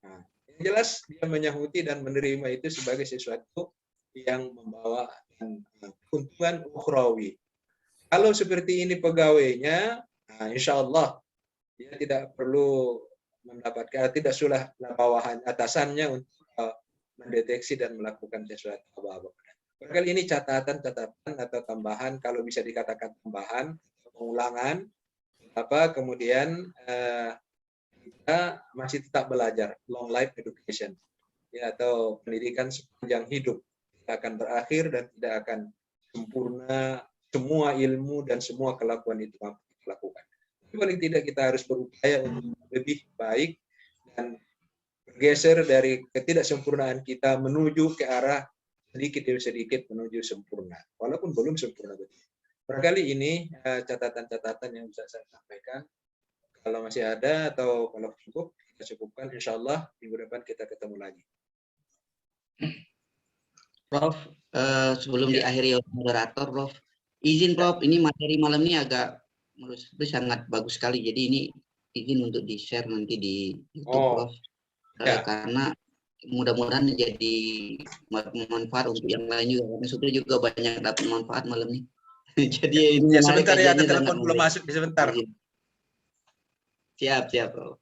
Nah, yang jelas dia menyahuti dan menerima itu sebagai sesuatu yang membawa keuntungan ukhrawi. Kalau seperti ini pegawainya, nah, insya Allah dia tidak perlu mendapatkan, tidak sulah bawahan atasannya untuk mendeteksi dan melakukan sesuatu apa-apa. Barangkali ini catatan-catatan atau tambahan, kalau bisa dikatakan tambahan, pengulangan, kemudian kita masih tetap belajar, long life education, ya, atau pendidikan sepanjang hidup. Tidak akan berakhir dan tidak akan sempurna semua ilmu dan semua kelakuan itu mampu kita lakukan. Tapi paling tidak kita harus berupaya untuk lebih baik dan bergeser dari ketidaksempurnaan kita menuju ke arah sedikit demi sedikit menuju sempurna, walaupun belum sempurna betul. Barangkali ini catatan-catatan yang bisa saya sampaikan. Kalau masih ada atau kalau cukup, kita cukupkan. Insya Allah minggu depan kita ketemu lagi. Prof, sebelum diakhiri oleh moderator, Prof, izin Prof, ini materi malam ini agak menurut saya sangat bagus sekali. Jadi ini izin untuk di-share nanti di YouTube, Prof. Karena mudah-mudahan jadi manfaat untuk yang lain juga. Karena Supri juga banyak dapat manfaat malam ini. Jadi ya, sebentar ya, ada telepon belum masuk, sebentar. Siap, Prof.